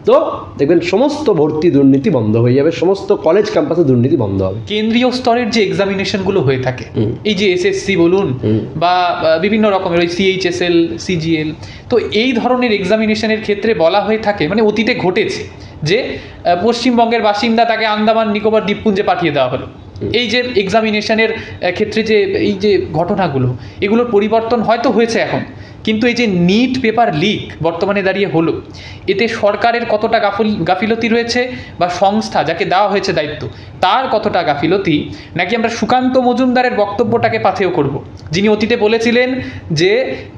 তো তো দেখবেন সমস্ত ভর্তি দুর্নীতি বন্ধ হয়ে যাবে, সমস্ত কলেজ ক্যাম্পাসে দুর্নীতি বন্ধ হবে। কেন্দ্রীয় স্তরের যে এক্সামিনেশনগুলো হয়ে থাকে, এই যে এসএসসি বলুন বা বিভিন্ন রকমের ওই সিএইচএসএল, সিজিএল, তো এই ধরনের এক্সামিনেশনের ক্ষেত্রে বলা হয়ে থাকে, মানে অতীতে ঘটেছে যে পশ্চিমবঙ্গের বাসিন্দা তাকে আন্দামান নিকোবর দ্বীপপুঞ্জে পাঠিয়ে দেওয়া হলো। এই যে এক্সামিনেশনের ক্ষেত্রে যে এই যে ঘটনাগুলো, এগুলোর পরিবর্তন হয়তো হয়েছে এখন, কিন্তু এই যে নিট পেপার লিক বর্তমানে দাঁড়িয়ে হলো, এতে সরকারের কতটা গাফিলতি রয়েছে বা সংস্থা যাকে দেওয়া হয়েছে দায়িত্ব তার কতটা গাফিলতি, নাকি আমরা সুকান্ত মজুমদারের বক্তব্যটাকে পাথেয় করব, যিনি অতীতে বলেছিলেন যে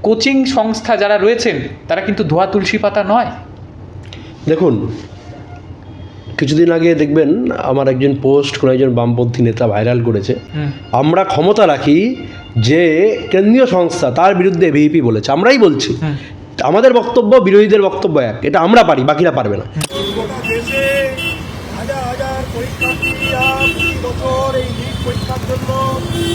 কোচিং সংস্থা যারা রয়েছেন তারা কিন্তু ধোয়া তুলসী পাতা নয়। দেখুন, কিছুদিন আগে দেখবেন আমার একজন পোস্ট কোনো একজন বামপন্থী নেতা ভাইরাল করেছে, আমরা ক্ষমতা রাখি যে কেন্দ্রীয় সংস্থা তার বিরুদ্ধে এবিভিপি বলেছে। আমরাই বলছি, আমাদের বক্তব্য বিরোধীদের বক্তব্য এক, এটা আমরা পারি, বাকিরা পারবে না। গোটা দেশে হাজার হাজার পরীক্ষার্থীরা প্রতি বছর এই নিট পরীক্ষার জন্য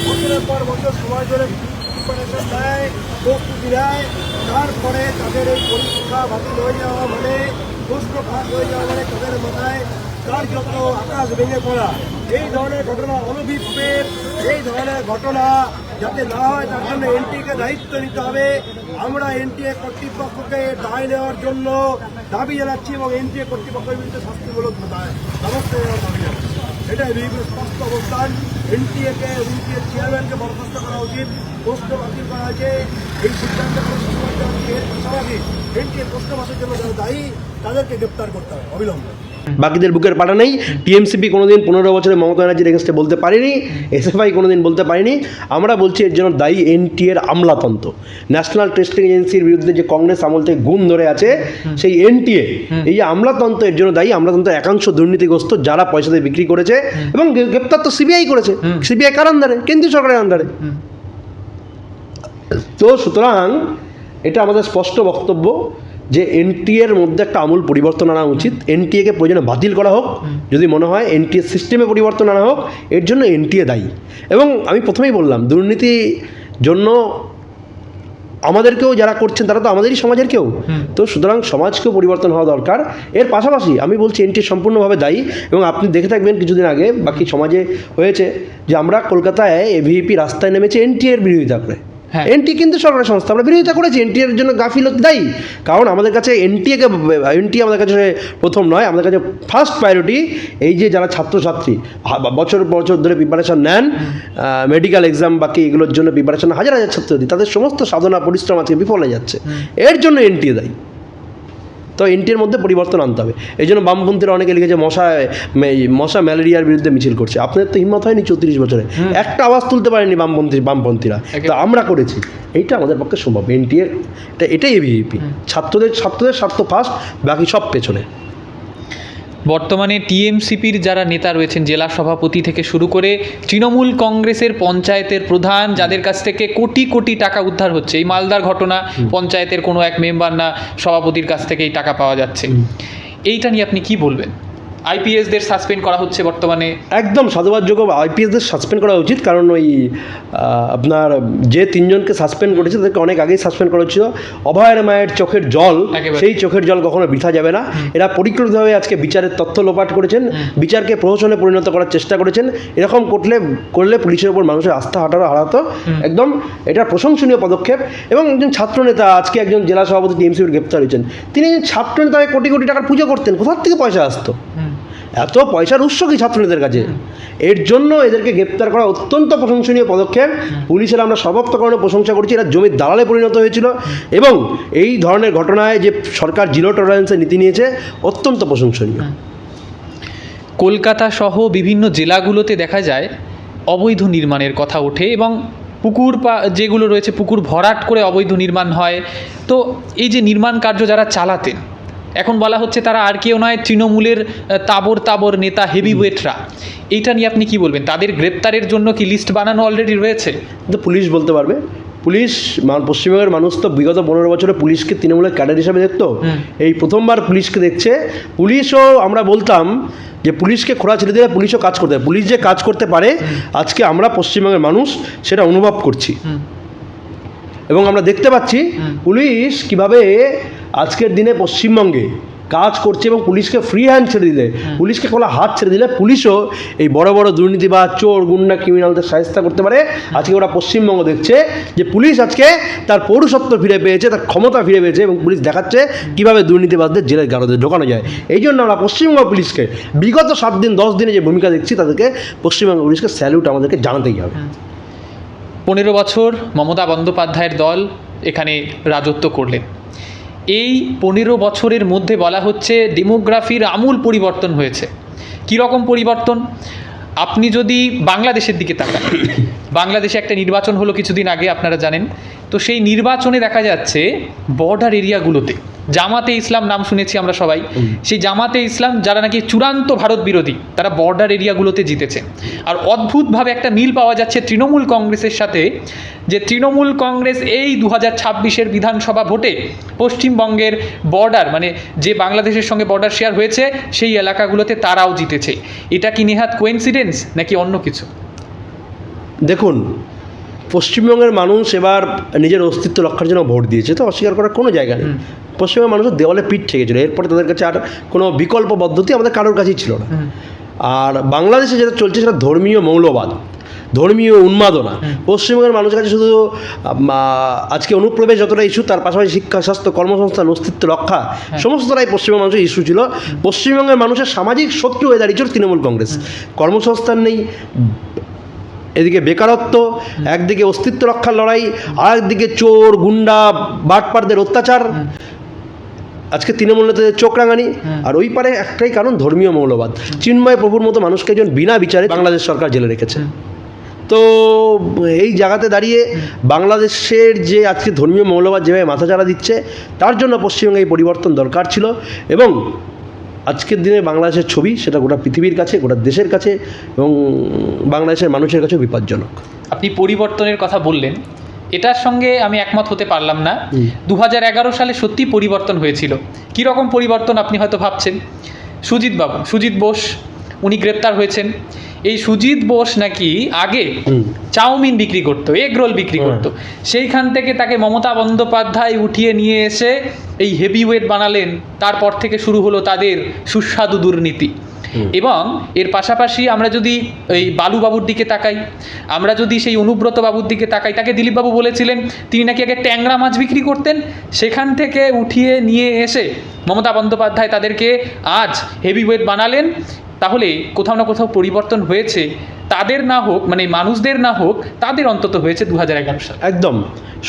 বছরের পর বছর সময় ধরে প্রিপারেশন নেয়, প্রস্তুতি নেয়, তারপরে তাদের এই পরীক্ষা বাতিল হয়ে যাওয়া মানে, প্রশ্ন ফাঁস হয়ে যাওয়া মানে তাদের মাথায় কার্যত আকাশ ভেঙে পড়া। এই ধরনের ঘটনা অনভিপ্রেত, এই ধরনের ঘটনা যাতে না হয় তার জন্য এনটিএকে দায়িত্ব নিতে হবে। আমরা এনটিএ কর্তৃপক্ষকে দায় নেওয়ার জন্য দাবি জানাচ্ছি এবং এনটিএ কর্তৃপক্ষের বিরুদ্ধে শাস্তিমূলক ব্যবস্থা নেওয়ার দাবি জানাচ্ছি। এটা বিএনপির স্পষ্ট অবস্থান। এনটিএকে এনটিএর চেয়ারম্যানকে বরখাস্ত করা উচিত, প্রশ্ন বাতিল করা হয়েছে, এই সিদ্ধান্ত এর পাশাপাশি এনটিএর প্রশ্ন বাতিলের জন্য যারা দায়ী তাদেরকে গ্রেপ্তার করতে হবে অবিলম্বে। বাকিদের বুকের পাটা নেই। টিএমসিপি কোনোদিন 15 বছরে মমতা ব্যানার্জির এগেন্সটে বলতে পারেনি, এসএফআই কোনোদিন বলতে পারেনি। আমরা বলছি এর জন্য দায়ী এনটিএর আমলাতন্ত্র। ন্যাশনাল টেস্টিং এজেন্সির বিরুদ্ধে যে কংগ্রেস আমল থেকে গুণ ধরে আছে সেই এনটিএ, এই যে আমলাতন্ত্র, এর জন্য দায়ী আমলাতন্ত্র একাংশ দুর্নীতিগ্রস্ত যারা পয়সা দিয়ে বিক্রি করেছে, এবং গ্রেপ্তার তো সিবিআই করেছে। সিবিআই কার আন্ডারে? কেন্দ্রীয় সরকারের আন্ডারে। তো সুতরাং এটা আমাদের স্পষ্ট বক্তব্য যে এনটিএর মধ্যে একটা আমূল পরিবর্তন আনা উচিত। এনটিএকে প্রয়োজনে বাতিল করা হোক, যদি মনে হয় এনটিএর সিস্টেমে পরিবর্তন আনা হোক, এর জন্য এনটিএ দায়ী। এবং আমি প্রথমেই বললাম, দুর্নীতির জন্য আমাদেরকেও যারা করছেন তারা তো আমাদেরই সমাজের কেউ, তো সুতরাং সমাজকেও পরিবর্তন হওয়া দরকার। এর পাশাপাশি আমি বলছি এনটিএ সম্পূর্ণভাবে দায়ী। এবং আপনি দেখে থাকবেন কিছুদিন আগে বাকি সমাজে হয়েছে যে আমরা কলকাতায় এভিপি রাস্তায় নেমেছে এনটিএর বিরোধিতা করে। এনটি কিন্তু সরকারি সংস্থা, আমরা বিরোধিতা করেছি, এনটিএর জন্য গাফিলতি দায়ী। কারণ আমাদের কাছে এনটি আমাদের কাছে প্রথম নয়, আমাদের কাছে ফার্স্ট প্রায়োরিটি এই যে যারা ছাত্রছাত্রী বছর বছর ধরে প্রিপারেশন নেন, মেডিকেল এক্সাম বাকি এগুলোর জন্য প্রিপারেশন, হাজার হাজার ছাত্রছাত্রী, তাদের সমস্ত সাধনা পরিশ্রম আজকে বিফল হয়ে যাচ্ছে, এর জন্য এনটিএ দায়ী। তো এনটিএর মধ্যে পরিবর্তন আনতে হবে। এই জন্য বামপন্থীরা অনেকে লিখেছে মশা ম্যালেরিয়ার বিরুদ্ধে মিছিল করছে। আপনাদের তো হিম্মত হয়নি 34 বছরে, একটা আওয়াজ তুলতে পারেনি বামপন্থীরা, তো আমরা করেছি। এইটা আমাদের পক্ষে সম্ভব। এনটিএ এটাই এভিপি, ছাত্রদের স্বার্থ ফার্স্ট, বাকি সব পেছনে। বর্তমানে টিএমসিপির যারা নেতা রয়েছেন, জেলা সভাপতি থেকে শুরু করে তৃণমূল কংগ্রেসের পঞ্চায়েতের প্রধান, যাদের কাছ থেকে কোটি কোটি টাকা উদ্ধার হচ্ছে, এই মালদার ঘটনা, পঞ্চায়েতের কোনো এক মেম্বার না সভাপতির কাছ থেকে এই টাকা পাওয়া যাচ্ছে, এইটা নিয়ে আপনি কি বলবেন? আইপিএসদের সাসপেন্ড করা হচ্ছে বর্তমানে, একদম সাধুবাদযোগ্য। আইপিএসদের সাসপেন্ড করা উচিত, কারণ ওই আপনার যে 3 জনকে সাসপেন্ড করেছে তাদেরকে অনেক আগেই সাসপেন্ড করা হচ্ছিল। অভয়ের মায়ের চোখের জল, সেই চোখের জল কখনো বৃথা যাবে না। এরা পরিকল্পিতভাবে আজকে বিচারের তথ্য লোপাট করেছেন, বিচারকে প্রহসনে পরিণত করার চেষ্টা করেছেন। এরকম করলে পুলিশের উপর মানুষের আস্থা হারাতো। একদম এটা প্রশংসনীয় পদক্ষেপ। এবং একজন ছাত্রনেতা, আজকে একজন জেলা সভাপতি টিএমসিপির গ্রেপ্তার হয়েছেন, তিনি একজন ছাত্রনেতাকে কোটি কোটি টাকার পুজো করতেন, কোথার থেকে পয়সা আসতো? এত পয়সার উৎস কি ছাত্রনেতাদের কাছে? এর জন্য এদেরকে গ্রেপ্তার করা অত্যন্ত প্রশংসনীয় পদক্ষেপ। পুলিশের আমরা সর্বাত্মকরণে প্রশংসা করছি। এরা জমির দালালে পরিণত হয়েছিল, এবং এই ধরনের ঘটনায় যে সরকার জিরো টলারেন্সের নীতি নিয়েছে, অত্যন্ত প্রশংসনীয়। কলকাতা সহ বিভিন্ন জেলাগুলোতে দেখা যায় অবৈধ নির্মাণের কথা ওঠে, এবং পুকুর যেগুলো রয়েছে পুকুর ভরাট করে অবৈধ নির্মাণ হয়। তো এই যে নির্মাণ কার্য যারা চালাতেন, এখন বলা হচ্ছে তারা আর কেউ নয়, তৃণমূলের তাবর নেতা হেভিওয়েটরা। এইটা নিয়ে আপনি কি বলবেন? তাদের গ্রেপ্তারের জন্য কি লিস্ট বানানো অলরেডি রয়েছে? তো পুলিশ বলতে পারবে। পুলিশ, পশ্চিমবঙ্গের মানুষ তো বিগত 15 বছরে পুলিশকে তৃণমূলের ক্যাডার হিসাবে দেখতো, এই প্রথমবার পুলিশকে দেখছে। পুলিশও, আমরা বলতাম যে পুলিশকে খোঁড়া ছেড়ে দিলে পুলিশও কাজ করতে পারে। পুলিশ যে কাজ করতে পারে আজকে আমরা পশ্চিমবঙ্গের মানুষ সেটা অনুভব করছি, এবং আমরা দেখতে পাচ্ছি পুলিশ কিভাবে আজকের দিনে পশ্চিমবঙ্গে কাজ করছে এবং পুলিশকে ফ্রি হ্যান্ড ছেড়ে দিলে, পুলিশকে খোলা হাত ছেড়ে দিলে পুলিশও এই বড় বড় দুর্নীতি বা চোর গুন্ডা ক্রিমিনালদের সাহায্য করতে পারে। আজকে ওরা পশ্চিমবঙ্গ দেখছে যে পুলিশ আজকে তার পৌরসত্ব ফিরে পেয়েছে, তার ক্ষমতা ফিরে পেয়েছে এবং পুলিশ দেখাচ্ছে কীভাবে দুর্নীতিবাদদের জেলের গারদে ঢোকানো যায়। এই জন্য আমরা পশ্চিমবঙ্গ পুলিশকে বিগত 7 দিন 10 দিনে যে ভূমিকা দেখছি তাদেরকে পশ্চিমবঙ্গ পুলিশকে স্যালুট আমাদেরকে জানাতেই হবে। 15 বছর মমতা বন্দ্যোপাধ্যায়ের দল এখানে রাজত্ব করলেন। এই 15 বছরের মধ্যে বলা হচ্ছে ডেমোগ্রাফির আমূল পরিবর্তন হয়েছে। কী রকম পরিবর্তন? আপনি যদি বাংলাদেশের দিকে তাকান, বাংলাদেশে একটা নির্বাচন হলো কিছুদিন আগে, আপনারা জানেন। তো সেই নির্বাচনে দেখা যাচ্ছে বর্ডার এরিয়াগুলোতে জামাতে ইসলাম নাম শুনেছি আমরা সবাই, সেই জামাতে ইসলাম যারা নাকি চূড়ান্ত ভারত বিরোধী, তারা বর্ডার এরিয়াগুলোতে জিতেছে। আর অদ্ভুতভাবে একটা মিল পাওয়া যাচ্ছে তৃণমূল কংগ্রেসের সাথে, যে তৃণমূল কংগ্রেস এই 2026-এর বিধানসভা ভোটে পশ্চিমবঙ্গের বর্ডার, মানে যে বাংলাদেশের সঙ্গে বর্ডার শেয়ার হয়েছে সেই এলাকাগুলোতে তারাও জিতেছে। এটা কি নেহাত কোইন্সিডেন্স নাকি অন্য কিছু? দেখুন, পশ্চিমবঙ্গের মানুষ এবার নিজের অস্তিত্ব রক্ষার জন্য ভোট দিয়েছে, তো অস্বীকার করার কোনো জায়গা নেই। পশ্চিমবঙ্গের মানুষের দেওয়ালে পিঠ ঠেকেছিল, এরপরে তাদের কাছে আর কোনো বিকল্প পদ্ধতি আমাদের কারোর কাছেই ছিল না। আর বাংলাদেশে যেটা চলছে সেটা ধর্মীয় মৌলবাদ, ধর্মীয় উন্মাদনা। পশ্চিমবঙ্গের মানুষের কাছে শুধু আজকে অনুপ্রবেশ যতটা ইস্যু, তার পাশাপাশি শিক্ষা, স্বাস্থ্য, কর্মসংস্থান, অস্তিত্ব রক্ষা সমস্তটাই পশ্চিমবঙ্গের মানুষের ইস্যু ছিল। পশ্চিমবঙ্গের মানুষের সামাজিক শত্রু হয়ে দাঁড়িয়েছিল তৃণমূল কংগ্রেস। কর্মসংস্থান নেই, এদিকে বেকারত্ব, একদিকে অস্তিত্ব রক্ষার লড়াই, আর একদিকে চোর গুন্ডা বাটপারদের অত্যাচার, আজকে তৃণমূল নেতাদের চোখ রাঙানি। আর ওই পারে একটাই কারণ, ধর্মীয় মৌলবাদ। চিন্ময় প্রভুর মতো মানুষকে একজন বিনা বিচারে বাংলাদেশ সরকার জেলে রেখেছে। তো এই জায়গাতে দাঁড়িয়ে বাংলাদেশের যে আজকে ধর্মীয় মৌলবাদ যেভাবে মাথাচাড়া দিচ্ছে, তার জন্য পশ্চিমবঙ্গে এই পরিবর্তন দরকার ছিল। এবং আজকের দিনে বাংলাদেশের ছবি সেটা গোটা পৃথিবীর কাছে, গোটা দেশের কাছে এবং বাংলাদেশের মানুষের কাছেও বিপজ্জনক। আপনি পরিবর্তনের কথা বললেন, এটার সঙ্গে আমি একমত হতে পারলাম না। 2011 সালে সত্যি পরিবর্তন হয়েছিল। কী রকম পরিবর্তন আপনি হয়তো ভাবছেন? সুজিত বোস উনি গ্রেপ্তার হয়েছেন। এই সুজিত বোস নাকি আগে চাউমিন বিক্রি করতো, এগ রোল বিক্রি করতো, সেইখান থেকে তাকে মমতা বন্দ্যোপাধ্যায় উঠিয়ে নিয়ে এসে এই হেভিওয়েট বানালেন। তারপর থেকে শুরু হলো তাদের সুস্বাদু দুর্নীতি। এবং এর পাশাপাশি আমরা যদি এই বালুবাবুর দিকে তাকাই, আমরা যদি সেই অনুব্রত বাবুর দিকে তাকাই, তাকে দিলীপবাবু বলেছিলেন তিনি নাকি আগে ট্যাংরা মাছ বিক্রি করতেন, সেখান থেকে উঠিয়ে নিয়ে এসে মমতা বন্দ্যোপাধ্যায় তাদেরকে আজ হেভিওয়েট বানালেন। তাহলে কোথাও না কোথাও পরিবর্তন হয়েছে, তাদের না হোক, মানে মানুষদের না হোক, তাদের অন্তত হয়েছে 2011 সালে। একদম।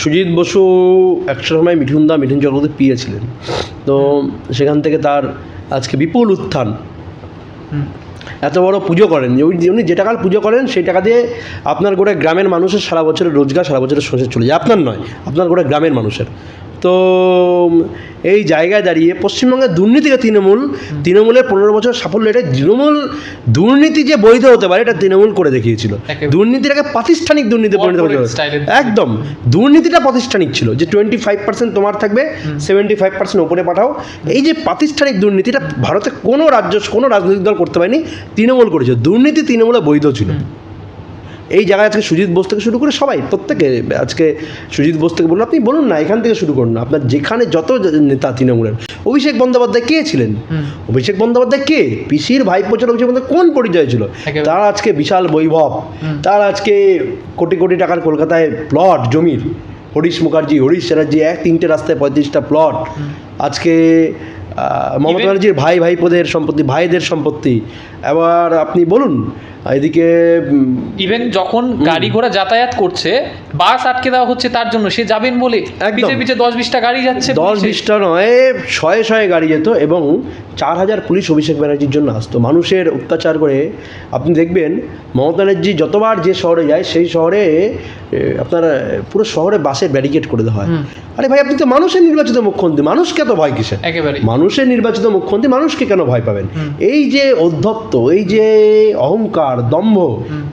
সুজিত বসু একটা সময় মিঠুন চক্রবর্তী পিয়েছিলেন, তো সেখান থেকে তার আজকে বিপুল উত্থান। এত বড় পুজো করেন, উনি যে টাকার পুজো করেন সেই টাকা দিয়ে আপনার গোটা গ্রামের মানুষের সারা বছরের রোজগার, সারা বছরের সংসার চলে যায়। আপনার নয়, আপনার গোটা গ্রামের মানুষের। তো এই জায়গায় দাঁড়িয়ে পশ্চিমবঙ্গের দুর্নীতিকে তৃণমূলের 15 বছর সাফল্য, এটা তৃণমূল দুর্নীতি যে বৈধ হতে পারে এটা তৃণমূল করে দেখিয়েছিল। দুর্নীতিটাকে প্রাতিষ্ঠানিক দুর্নীতি পরিণত করেছিল। একদম, দুর্নীতিটা প্রাতিষ্ঠানিক ছিল, যে 25% তোমার থাকবে, 75% ওপরে পাঠাও। এই যে প্রাতিষ্ঠানিক দুর্নীতিটা ভারতে কোনো রাজ্য, কোনো রাজনৈতিক দল করতে পারেনি, তৃণমূল করেছে। দুর্নীতি তৃণমূলে বৈধ ছিল। এই জায়গায় আজকে সুজিত বোস থেকে শুরু করে সবাই, প্রত্যেকে, আজকে সুজিত বোস থেকে বলুন, আপনি বলুন না, এখান থেকে শুরু করুন না, আপনার যেখানে যত নেতা তৃণমূলের। অভিষেক বন্দ্যোপাধ্যায় কে ছিলেন? অভিষেক বন্দ্যোপাধ্যায় কে? পিসির ভাইপো ছিল। অভিষেক বন্দ্যোপাধ্যায় কোন পরিচয় ছিল? তার আজকে বিশাল বৈভব, তার আজকে কোটি কোটি টাকার কলকাতায় প্লট জমির, হরিশ মুখার্জি, হরিশ চ্যাটার্জি, 3টে রাস্তায় 35টা প্লট। আজকে মমতা ব্যানার্জির ভাইপোদের সম্পত্তি, ভাইদের সম্পত্তি। এবার আপনি বলুন, এদিকে ইভেন যখন গাড়ি ঘোড়া যাতায়াত করছে, বাস আটকে দেওয়া হচ্ছে তার জন্য, সে যাবেন বলে পিছে 10-20টা গাড়ি যাচ্ছে, 10-20টা নয়, 100 গাড়ি যেত। এবং 4000 পুলিশ অভিষেক ব্যানার্জির জন্য আসতো, মানুষের অত্যাচার করে। আপনি দেখবেন মমতা ব্যানার্জি যতবার যে শহরে যায়, সেই শহরে আপনার পুরো শহরে বাসের ব্যারিকেড করে দেওয়া হয়। আরে ভাই, আপনি তো মানুষের নির্বাচিত মুখ্যমন্ত্রী, মানুষকে তো ভয় কিসে? একেবারে মানুষের নির্বাচিত মুখ্যমন্ত্রী, মানুষকে কেন ভয় পাবেন? এই যে অধ্যত্ত, এই যে অহংকার, দম্ভ,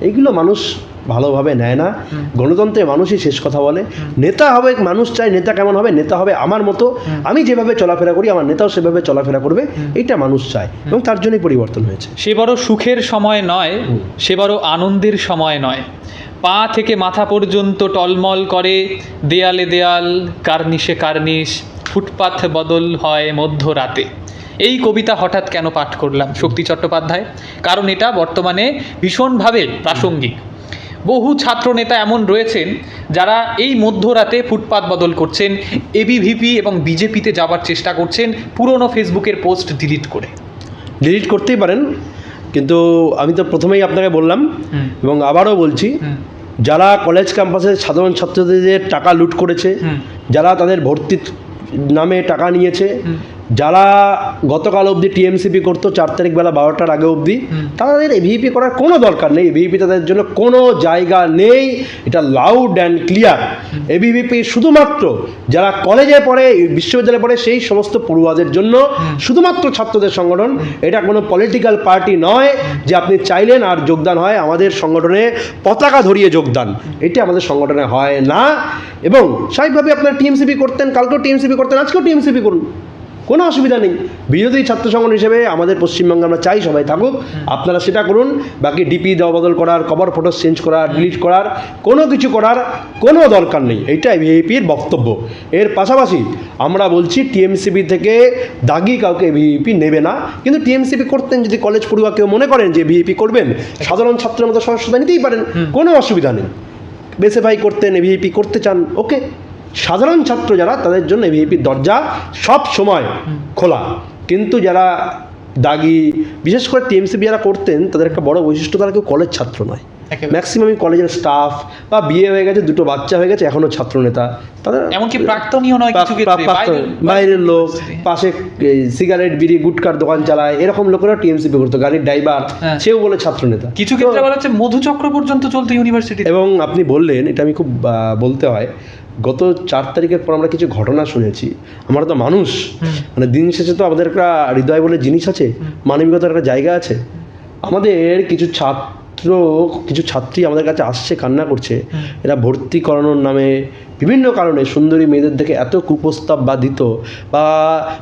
এইগুলো মানুষ ভালোভাবে নেয় না। গণতন্ত্রে মানুষই শেষ কথা বলে। নেতা হবে, মানুষ চায় নেতা কেমন হবে? নেতা হবে আমার মতো, আমি যেভাবে চলাফেরা করি আমার নেতাও সেভাবে চলাফেরা করবে, এইটা মানুষ চায়। এবং তার জন্যই পরিবর্তন হয়েছে। সে বড় সুখের সময় নয়, সে বড় আনন্দের সময় নয়। পা থেকে মাথা পর্যন্ত টলমল করে, দেয়ালে দেয়াল, কার্নিশে কার্নিশ, ফুটপাথ বদল হয় মধ্যরাতে। এই কবিতা হঠাৎ কেন পাঠ করলাম শক্তি চট্টোপাধ্যায়, কারণ এটা বর্তমানে ভীষণভাবে প্রাসঙ্গিক। বহু ছাত্র নেতা এমন রয়েছেন যারা এই মধ্যরাতে ফুটপাত বদল করছেন, এবিভিপি এবং বিজেপিতে যাওয়ার চেষ্টা করছেন পুরনো ফেসবুকের পোস্ট ডিলিট করে। ডিলিট করতেই পারেন, কিন্তু আমি তো প্রথমেই আপনাকে বললাম এবং আবারও বলছি, যারা কলেজ ক্যাম্পাসে সাধারণ ছাত্রদের টাকা লুট করেছে, যারা তাদের ভর্তির নামে টাকা নিয়েছে, যারা গতকাল অবধি টিএমসিপি করতো 4 তারিখ বেলা 12টার আগে অবধি, তাদের এভিপি করার কোনো দরকার নেই। এভিপি তাদের জন্য কোনো জায়গা নেই, এটা লাউড অ্যান্ড ক্লিয়ার। এভিপি শুধুমাত্র যারা কলেজে পড়ে, বিশ্ববিদ্যালয়ে পড়ে, সেই সমস্ত পড়ুয়াদের জন্য, শুধুমাত্র ছাত্রদের সংগঠন। এটা কোনো পলিটিক্যাল পার্টি নয় যে আপনি চাইলেন আর যোগদান হয় আমাদের সংগঠনে পতাকা ধরিয়ে যোগদান, এটা আমাদের সংগঠনে হয় না। এবং স্বাভাবিকভাবে আপনারা টিএমসিপি করতেন, কালকেও টিএমসিপি করতেন, আজকেও টিএমসিপি করুন, কোনো অসুবিধা নেই। বিরোধী ছাত্র সংগঠন হিসেবে আমাদের পশ্চিমবঙ্গে আমরা চাই সবাই থাকুক, আপনারা সেটা করুন। বাকি ডিপি দেওয়া বদল করার, কভার ফটো চেঞ্জ করার, ডিলিট করার, কোনো কিছু করার কোনো দরকার নেই, এইটা এভিপির বক্তব্য। এর পাশাপাশি আমরা বলছি টিএমসিপি থেকে দাগি কাউকে এভিপি নেবে না, কিন্তু টিএমসিপি করতেন যদি কলেজ পড়ুয়া কেউ মনে করেন যে এভিপি করবেন, সাধারণ ছাত্রের মতো সদস্যতা নিতেই পারেন, কোনো অসুবিধা নেই। বেসেফাই করতেন, এভিপি করতে চান, ওকে। সাধারণ ছাত্র যারা, তাদের জন্য এভিপির দরজা সব সময় খোলা। কিন্তু যারা দাগি, বিশেষ করে টিএমসিপি যারা করতেন, তাদের একটা বড় বৈশিষ্ট্য, তারা কেউ কলেজ ছাত্র নয়। ম্যাক্সিমামই কলেজের স্টাফ, বা বিয়ে হয়ে গেছে, 2টো বাচ্চা হয়ে গেছে, এখনও ছাত্র নেতা, তাদের এমনকি প্রাক্তনীয় নয়, কিছু ক্ষেত্রে বাইরের লোক, পাশে সিগারেট বিড়ি গুটকার দোকান চালায়, এরকম লোকেরা টিএমসিপি করতো, গাড়ির ড্রাইভার, সেও বলে ছাত্র নেতা। কিছু ক্ষেত্রে বলা হচ্ছে মধুচক্র পর্যন্ত চলতো ইউনিভার্সিটি। এবং আপনি বললেন, এটা আমি খুব বলতে হয়, গত 4 তারিখের পর আমরা কিছু ঘটনা শুনেছি। আমরা তো মানুষ, মানে দিন শেষে তো আমাদের একটা হৃদয় বলে জিনিস আছে, মানবিকতার একটা জায়গা আছে। আমাদের কিছু ছাত্রী আমাদের কাছে আসছে, কান্না করছে, এরা ভর্তি করানোর নামে বিভিন্ন কারণে সুন্দরী মেয়েদের দেখে এত কুপ্রস্তাব বা দিত বা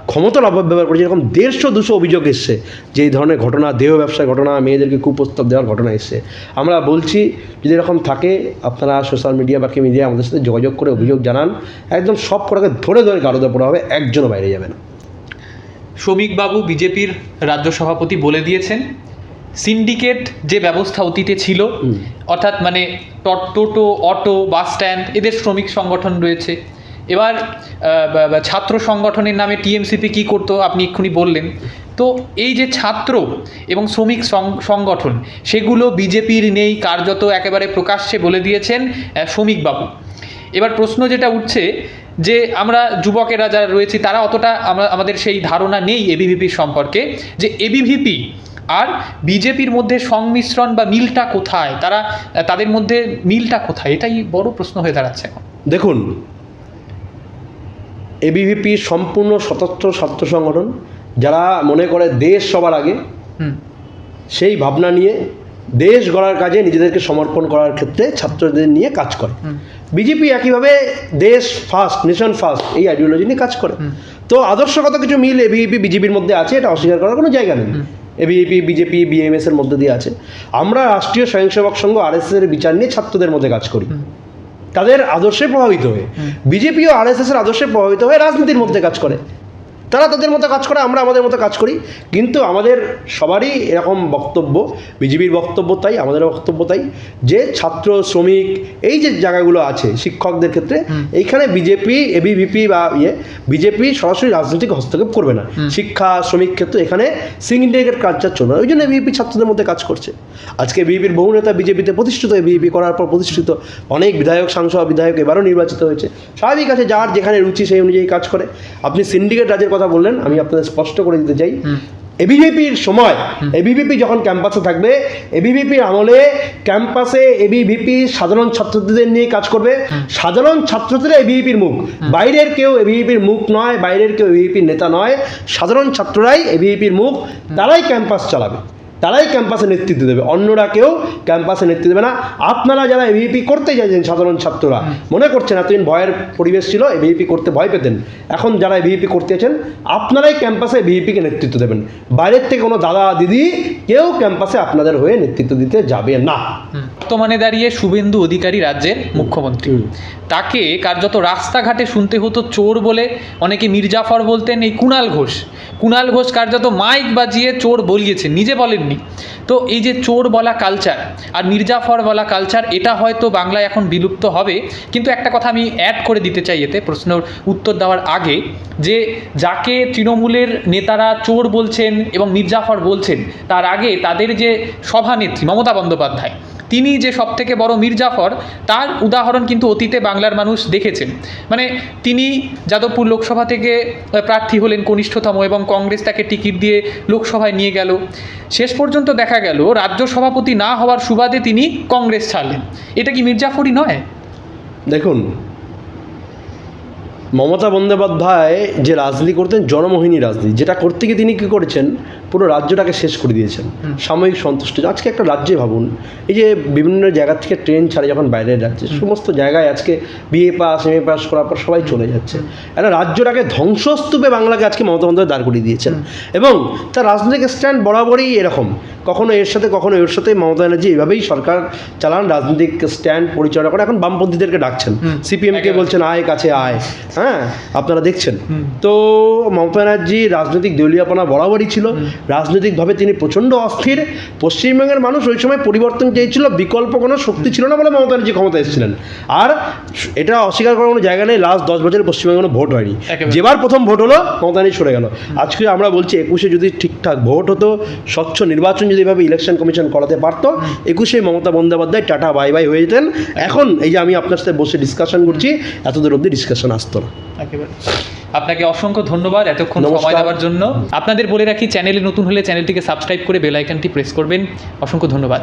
ক্ষমতার অপব্যবহার করেছে, এরকম 150-200 অভিযোগ এসছে যে এই ধরনের ঘটনা, দেহ ব্যবসার ঘটনা, মেয়েদেরকে কুপ্রস্তাব দেওয়ার ঘটনা এসছে। আমরা বলছি যদি এরকম থাকে, আপনারা সোশ্যাল মিডিয়া, বাকি মিডিয়া আমাদের সাথে যোগাযোগ করে অভিযোগ জানান, একদম সব কটাকে ধরে গারদে পড়া হবে, একজনও বাইরে যাবে না। শ্রমিকবাবু বিজেপির রাজ্য সভাপতি বলে দিয়েছেন, সিন্ডিকেট যে ব্যবস্থা অতীতে ছিল, অর্থাৎ মানে টোটো, অটো, বাস স্ট্যান্ড, এদের শ্রমিক সংগঠন রয়েছে। এবার ছাত্র সংগঠনের নামে টিএমসিপি কী করতো আপনি এক্ষুনি বললেন। তো এই যে ছাত্র এবং শ্রমিক সংগঠন, সেগুলো বিজেপির নেই, কার্যত একেবারে প্রকাশ্যে বলে দিয়েছেন শ্রমিকবাবু। এবার প্রশ্ন যেটা উঠছে যে আমরা যুবকেরা যারা রয়েছি, তারা অতটা আমাদের সেই ধারণা নেই এবিভিপির সম্পর্কে, যে এবিভিপি আর বিজেপির মধ্যে সংমিশ্রণ বা মিলটা কোথায়, তাদের মধ্যে মিলটা কোথায়, এটাই বড় প্রশ্ন হয়ে দাঁড়াচ্ছে এখন। দেখুন, এবিভিপি সম্পূর্ণ স্বতন্ত্র ছাত্র সংগঠন, যারা মনে করে দেশ সবার আগে, সেই ভাবনা নিয়ে দেশ গড়ার কাজে নিজেদেরকে সমর্পণ করার ক্ষেত্রে ছাত্রদের নিয়ে কাজ করে। বিজেপি একইভাবে দেশ ফার্স্ট, নেশন ফার্স্ট, এই আইডিওলজি নিয়ে কাজ করে। তো আদর্শগত কিছু মিল এবিভিপি বিজেপির মধ্যে আছে, এটা অস্বীকার করার কোনো জায়গা নেই। এবিভিপি, বিজেপি, বিএমএস এর মধ্যে দিয়ে আছে। আমরা রাষ্ট্রীয় স্বয়ংসেবক সংঘ আরএসএস এর বিচার নিয়ে ছাত্রদের মধ্যে কাজ করি, তাদের আদর্শে প্রভাবিত হয়ে। বিজেপি ও আরএসএস এর আদর্শে প্রভাবিত হয়ে রাজনীতির মধ্যে কাজ করে, তারা তাদের মতো কাজ করে, আমরা আমাদের মতো কাজ করি। কিন্তু আমাদের সবারই এরকম বক্তব্য, বিজেপির বক্তব্য তাই, আমাদের বক্তব্য তাই, যে ছাত্র, শ্রমিক, এই যে জায়গাগুলো আছে, শিক্ষকদের ক্ষেত্রে, এইখানে বিজেপি, এবিভিপি বা বিজেপি সরাসরি রাজনৈতিক হস্তক্ষেপ করবে না। শিক্ষা, শ্রমিক ক্ষেত্রে এখানে সিন্ডিকেট কালচার চলবে, ওই জন্য এবিভিপি ছাত্রদের মধ্যে কাজ করছে। আজকে বিজেপির বহু নেতা বিজেপিতে প্রতিষ্ঠিত, এবিভিপি করার পর প্রতিষ্ঠিত, অনেক বিধায়ক, সাংসদ, বিধায়ক এবারও নির্বাচিত হয়েছে। স্বাভাবিক আছে, যার যেখানে রুচি সেই অনুযায়ী কাজ করে। আপনি সিন্ডিকেট রাজের কথা বললেন, আমি আপনাদের স্পষ্ট করে দিতে চাই, এবিভিপির সময়, এবিভিপি যখন ক্যাম্পাসে থাকবে, এবিভিপির আমলে ক্যাম্পাসে এবিভিপি সাধারণ ছাত্রদের নিয়ে কাজ করবে। সাধারণ ছাত্রদের এবিভিপির মুখ, বাইরের কেউ এবিভিপির মুখ নয়, বাইরের কেউ এবিভিপির নেতা নয়, সাধারণ ছাত্ররাই এবিভিপির মুখ, তারাই ক্যাম্পাস চালাবে। তারাই ক্যাম্পাসে নেতৃত্ব দেবে, অন্যরা কেউ ক্যাম্পাসে নেতৃত্ব দেবে না। আপনারা যারা এবিপি করতে চাইছেন, সাধারণ ছাত্ররা মনে করছেন এতদিন ভয়ের পরিবেশ ছিল, এবিপি করতে ভয় পেতেন, এখন যারা এবিপি করতে আছেন আপনারাই ক্যাম্পাসে এবিপিকে নেতৃত্ব দেবেন। বাইরের থেকে কোনো দাদা দিদি কেউ ক্যাম্পাসে আপনাদের হয়ে নেতৃত্ব দিতে যাবে না। বর্তমানে দাঁড়িয়ে শুভেন্দু অধিকারী রাজ্যের মুখ্যমন্ত্রী, তাকে কার্যত রাস্তাঘাটে শুনতে হতো চোর বলে, অনেকে মির্জাফর বলতেন। এই কুণাল ঘোষ কার্যত মাইক বাজিয়ে চোর বলিয়েছেন, নিজে বলেননি। তো এই যে চোর বলা কালচার আর মির্জাফর বলা কালচার, এটা হয়তো বাংলায় এখন বিলুপ্ত হবে। কিন্তু একটা কথা আমি অ্যাড করে দিতে চাই এতে, প্রশ্নের উত্তর দেওয়ার আগে, যে যাকে তৃণমূলের নেতারা চোর বলছেন এবং মির্জাফর বলছেন, তার আগে তাদের যে সভানেত্রী মমতা বন্দ্যোপাধ্যায়, তিনি যে সবথেকে বড় মির্জাফর, তার উদাহরণ কিন্তু অতীতে বাংলার মানুষ দেখেছেন। মানে তিনি যাদবপুর লোকসভা থেকে প্রার্থী হলেন কনিষ্ঠতম, এবং কংগ্রেস তাকে টিকিট দিয়ে লোকসভায় নিয়ে গেল। শেষ পর্যন্ত দেখা গেল রাজ্য সভাপতি না হওয়ার সুবাদে তিনি কংগ্রেস ছাড়লেন। এটা কি মির্জাফরই নয়? দেখুন, মমতা বন্দ্যোপাধ্যায় যে রাজনীতি করতেন, জনমোহিনী রাজনীতি, যেটা করতে গিয়ে তিনি কী করেছেন, পুরো রাজ্যটাকে শেষ করে দিয়েছেন। সাময়িক সন্তুষ্টি, আজকে একটা রাজ্যে ভাবুন, এই যে বিভিন্ন জায়গা থেকে ট্রেন ছাড়ে যখন বাইরের রাজ্যে, সমস্ত জায়গায় আজকে বিএ পাস এমএ পাস করার পর সবাই চলে যাচ্ছে। একটা রাজ্যটাকে ধ্বংসস্তূপে বাংলাকে আজকে মমতা বন্দ্যোপাধ্যায় দাঁড় করিয়ে দিয়েছেন। এবং তার রাজনৈতিক স্ট্যান্ড বরাবরই এরকম, কখনো এর সাথে কখনো এর সাথে। মমতা ব্যানার্জি এভাবেই সরকার চালান, রাজনৈতিক স্ট্যান্ড পরিচালনা করে। এখন বামপন্থীদেরকে ডাকছেন, সিপিএমকে বলছেন আয় কাছে আয়, হ্যাঁ আপনারা দেখছেন। তো মমতা ব্যানার্জি রাজনৈতিক দলীয়পনা বরাবরই ছিল, রাজনৈতিকভাবে তিনি প্রচণ্ড অস্থির। পশ্চিমবঙ্গের মানুষ ওই সময় পরিবর্তন চেয়েছিল, বিকল্প কোনো শক্তি ছিল না বলে মমতা ব্যানার্জি ক্ষমতা এসেছিলেন। আর এটা অস্বীকার করার কোনো জায়গা নেই, লাস্ট 10 বছরে পশ্চিমবঙ্গে কোনো ভোট হয়নি। যেবার প্রথম ভোট হলো মমতা ব্যানার্জি সরে গেল। আজকে আমরা বলছি 21-এ যদি ঠিকঠাক ভোট হতো, স্বচ্ছ নির্বাচন যদি এভাবে ইলেকশন কমিশন করাতে পারতো, 21-এ Mamata Bandyopadhyay tata bye bye হয়ে যেতেন। এখন এই যে আমি আপনার সাথে বসে ডিসকাশন করছি, এতদূর অবধি ডিসকাশন আসতো না। একেবারে। আপনাকে অসংখ্য ধন্যবাদ এতক্ষণ সময় নমস্কার। দেওয়ার জন্য। আপনাদের বলে রাখি, চ্যানেলে নতুন হলে চ্যানেলটিকে সাবস্ক্রাইব করে বেল আইকনটি প্রেস করবেন। অসংখ্য ধন্যবাদ।